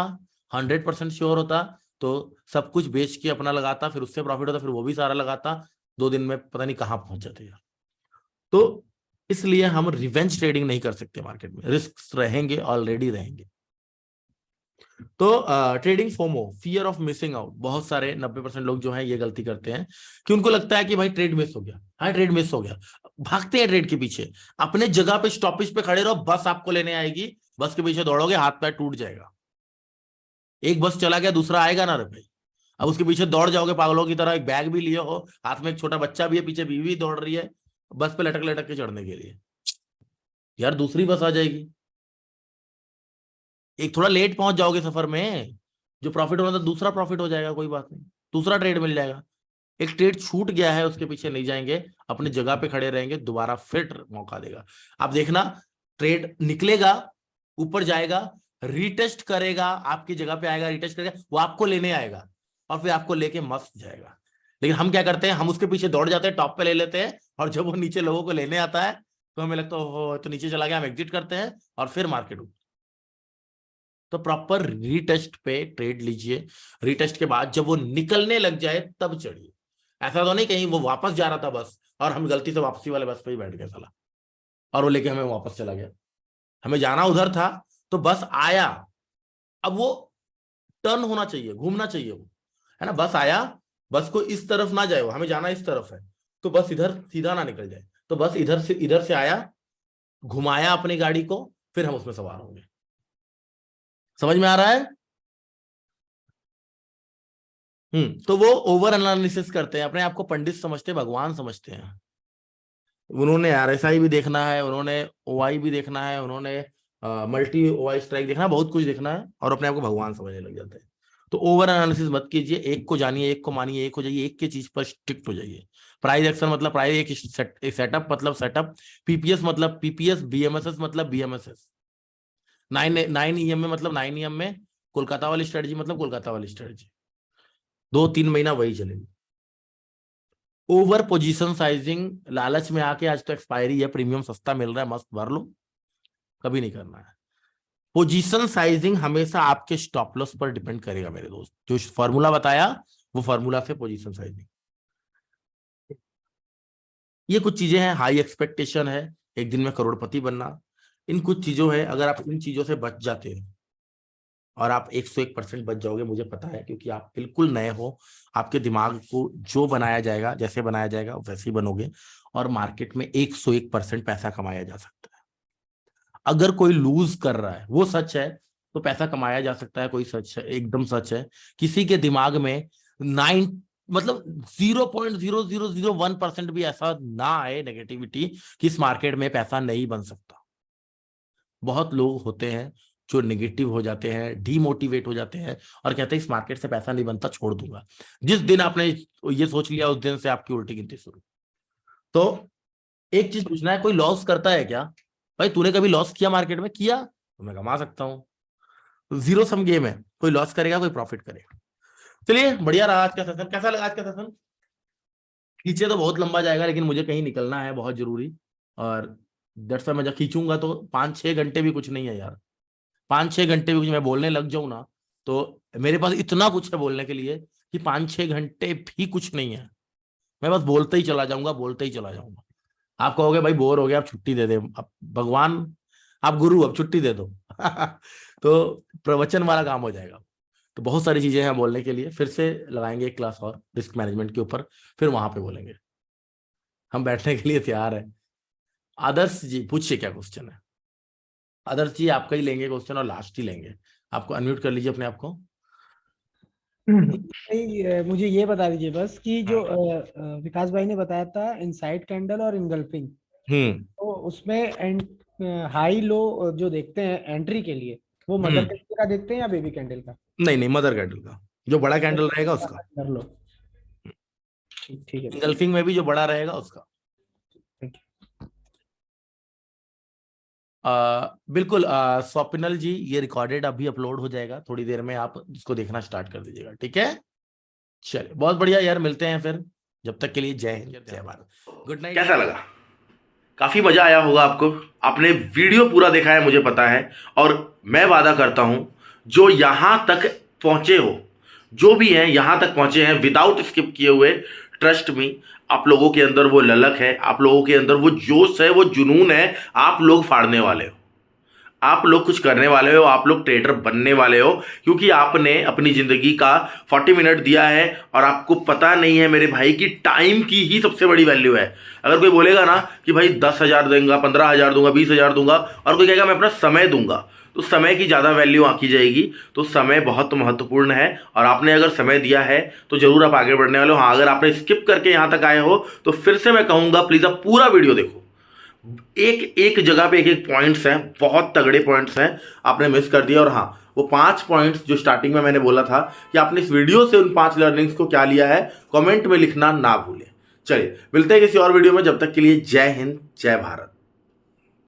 100% श्योर होता, तो सब कुछ बेच के अपना लगाता, फिर उससे प्रॉफिट होता, फिर वो भी सारा लगाता, 2 दिन में पता नहीं कहां पहुंच जाते यार। तो इसलिए हम रिवेंज ट्रेडिंग नहीं कर सकते मार्केट में, रिस्क रहेंगे, ऑलरेडी रहेंगे। तो trading FOMO, fear of missing out, बहुत सारे 90% लोग जो है ये गलती करते हैं कि उनको लगता है कि भाई ट्रेड मिस हो गया, हाँ ट्रेड मिस हो गया, भागते हैं ट्रेड के पीछे। अपने जगह पे स्टॉपेज पे खड़े रहो, बस आपको लेने आएगी, बस के पीछे दौड़ोगे, हाथ पैर टूट जाएगा। एक बस चला गया, दूसरा आएगा ना रे भाई। अब उसके पीछे दौड़ जाओगे पागलों की तरह, एक बैग भी लिए हो, हाथ में एक छोटा बच्चा भी है, पीछे बीवी भी दौड़ रही है बस पे लटक लटक के चढ़ने के लिए, यार दूसरी बस आ जाएगी। एक थोड़ा लेट पहुंच जाओगे सफर में, जो प्रॉफिट होना था दूसरा प्रॉफिट हो जाएगा, कोई बात नहीं, दूसरा ट्रेड मिल जाएगा। एक ट्रेड छूट गया है उसके पीछे नहीं जाएंगे, अपनी जगह पे खड़े रहेंगे, दोबारा फिर मौका देगा। आप देखना ट्रेड निकलेगा, ऊपर जाएगा, रीटेस्ट करेगा, आपकी जगह पे आएगा, रीटेस्ट करेगा, वो आपको लेने आएगा और फिर आपको लेके मस्त जाएगा। लेकिन हम क्या करते हैं, हम उसके पीछे दौड़ जाते हैं, टॉप पे ले लेते हैं, और जब वो नीचे लोगों को लेने आता है तो हमें लगता है ओहो तो नीचे चला गया, हम एग्जिट करते हैं और फिर मार्केट तो प्रॉपर रीटेस्ट पे ट्रेड लीजिए। रीटेस्ट के बाद जब वो निकलने लग जाए तब चढ़िए। ऐसा तो नहीं कहीं वो वापस जा रहा था बस और हम गलती से वापसी वाले बस पे ही बैठ गए साला और वो लेके हमें वापस चला गया। हमें जाना उधर था तो बस आया, अब वो टर्न होना चाहिए, घूमना चाहिए वो, है ना। बस आया, बस को इस तरफ ना जाए, वो हमें जाना इस तरफ है तो बस इधर सीधा ना निकल जाए। तो बस इधर से आया, घुमाया अपनी गाड़ी को, फिर हम उसमें सवार होंगे। समझ में आ रहा है? तो वो ओवर एनालिसिस करते हैं, अपने आप को पंडित समझते हैं, भगवान समझते हैं। उन्होंने आरएसआई भी देखना है, उन्होंने ओआई भी देखना है, उन्होंने मल्टी ओआई स्ट्राइक देखना है, बहुत कुछ देखना है और अपने आप को भगवान समझने लग जाते हैं। तो ओवर एनालिसिस मत कीजिए, एक को जानिए, एक को मानिए, एक हो जाइए, एक की चीज पर स्ट्रिक्ट हो जाइए। प्राइस एक्शन मतलब प्राइस, एक सेटअप मतलब सेटअप, पीपीएस मतलब पीपीएस, बीएमएसएस मतलब बीएमएसएस, 9 EM में मतलब 9 EM में, कोलकाता वाली स्ट्रेटजी मतलब कोलकाता वाली स्ट्रेटजी। 2-3 महीना वही चलेगी। ओवर पोजीशन साइजिंग, लालच में आके आज तो एक्सपायरी है, प्रीमियम सस्ता मिल रहा है, मस्त भर लो, कभी नहीं करना है। पोजीशन साइजिंग हमेशा आपके स्टॉप लॉस पर डिपेंड करेगा मेरे दोस्त। जो फॉर्मूला बताया वो फॉर्मूला से पोजीशन साइजिंग, ये कुछ चीजें हैं। हाई एक्सपेक्टेशन है, एक दिन में करोड़पति बनना, इन कुछ चीजों है। अगर आप इन चीजों से बच जाते हैं और आप 101% बच जाओगे, मुझे पता है, क्योंकि आप बिल्कुल नए हो, आपके दिमाग को जो बनाया जाएगा, जैसे बनाया जाएगा वैसे ही बनोगे और मार्केट में 101% पैसा कमाया जा सकता है। अगर कोई लूज कर रहा है, वो सच है, तो पैसा कमाया जा सकता है, कोई सच है, एकदम सच है। किसी के दिमाग में 0.00001% भी ऐसा ना आए नेगेटिविटी कि इस मार्केट में पैसा नहीं बन सकता। बहुत लोग होते हैं जो नेगेटिव हो जाते हैं, डीमोटिवेट हो जाते हैं और कहते हैं इस मार्केट से पैसा नहीं बनता, छोड़ दूंगा। जिस दिन आपने ये सोच लिया उस दिन से आपकी उल्टी गिनती शुरू। तो एक चीज पूछना है, कोई लॉस करता है क्या? भाई तूने कभी लॉस किया मार्केट में? किया तो मैं कमा सकता हूँ। जीरो सम गेम है, कोई लॉस करेगा कोई प्रॉफिट करेगा। चलिए बढ़िया रहा आज का सेशन। कैसा लगा आज का सेशन? खींचे तो बहुत लंबा जाएगा, लेकिन मुझे कहीं निकलना है बहुत जरूरी, और दरअसल मैं जब खींचूंगा तो 5-6 घंटे भी कुछ नहीं है यार। 5-6 घंटे भी कुछ, मैं बोलने लग जाऊं ना तो मेरे पास इतना कुछ है बोलने के लिए कि 5-6 घंटे भी कुछ नहीं है। मैं बस बोलते ही चला जाऊंगा, बोलते ही चला जाऊंगा। आप कहोगे भाई बोर हो गया, आप छुट्टी दे दे। अब भगवान, आप गुरु, अब छुट्टी दे दो तो प्रवचन वाला काम हो जाएगा। तो बहुत सारी चीजें हैं बोलने के लिए, फिर से लगाएंगे एक क्लास और रिस्क मैनेजमेंट के ऊपर, फिर वहां पे बोलेंगे। हम बैठने के लिए तैयार है। आदर्श जी पूछिए क्या क्वेश्चन है। आदर्श जी आपका ही लेंगे क्वेश्चन और लास्ट ही लेंगे। आपको अनम्यूट कर लीजिए अपने आप को। मुझे ये बता दीजिए बस कि जो विकास भाई ने बताया था इनसाइड कैंडल और इनगल्फिंग, तो उसमें हाई लो जो देखते हैं एंट्री के लिए, वो मदर कैंडल का देखते हैं या बेबी कैंडल का? नहीं, मदर कैंडल का, जो बड़ा कैंडल रहेगा उसका कर लो। ठीक है। इनगल्फिंग में भी जो बड़ा रहेगा उसका। बिल्कुल स्वप्निल जी, ये रिकॉर्डेड अभी अपलोड हो जाएगा, थोड़ी देर में आप इसको देखना स्टार्ट कर दीजिएगा, ठीक है? चलिए बहुत बढ़िया यार, मिलते हैं फिर। जब तक के लिए जय हिंद जय भारत, गुड नाइट। कैसा लगा? काफी मजा आया होगा आपको। आपने वीडियो पूरा देखा है मुझे पता है, और मैं वादा करता हूं जो यहां तक पहुंचे हो, जो भी है यहां तक पहुंचे हैं विदाउट स्किप किए हुए, ट्रस्ट मी, आप लोगों के अंदर वो ललक है, आप लोगों के अंदर वो जोश है, वो जुनून है। आप लोग फाड़ने वाले हो, आप लोग कुछ करने वाले हो, आप लोग ट्रेडर बनने वाले हो, क्योंकि आपने अपनी जिंदगी का 40 मिनट दिया है और आपको पता नहीं है मेरे भाई की टाइम की ही सबसे बड़ी वैल्यू है। अगर कोई बोलेगा ना कि भाई 10,000 दूंगा, 15,000 दूंगा, 20,000 दूंगा, और कोई कहेगा मैं अपना समय दूंगा, तो समय की ज़्यादा वैल्यू आंकी जाएगी। तो समय बहुत महत्वपूर्ण है, और आपने अगर समय दिया है तो जरूर आप आगे बढ़ने वाले हो। हाँ, अगर आपने स्किप करके यहाँ तक आए हो तो फिर से मैं कहूँगा प्लीज़ आप पूरा वीडियो देखो। एक एक जगह पे एक एक पॉइंट्स हैं, बहुत तगड़े पॉइंट्स हैं, आपने मिस कर दिया। और हाँ, वो 5 पॉइंट्स जो स्टार्टिंग में मैंने बोला था कि आपने इस वीडियो से उन 5 लर्निंग्स को क्या लिया है, कमेंट में लिखना ना भूलें। चलिए मिलते हैं किसी और वीडियो में, जब तक के लिए जय हिंद जय भारत।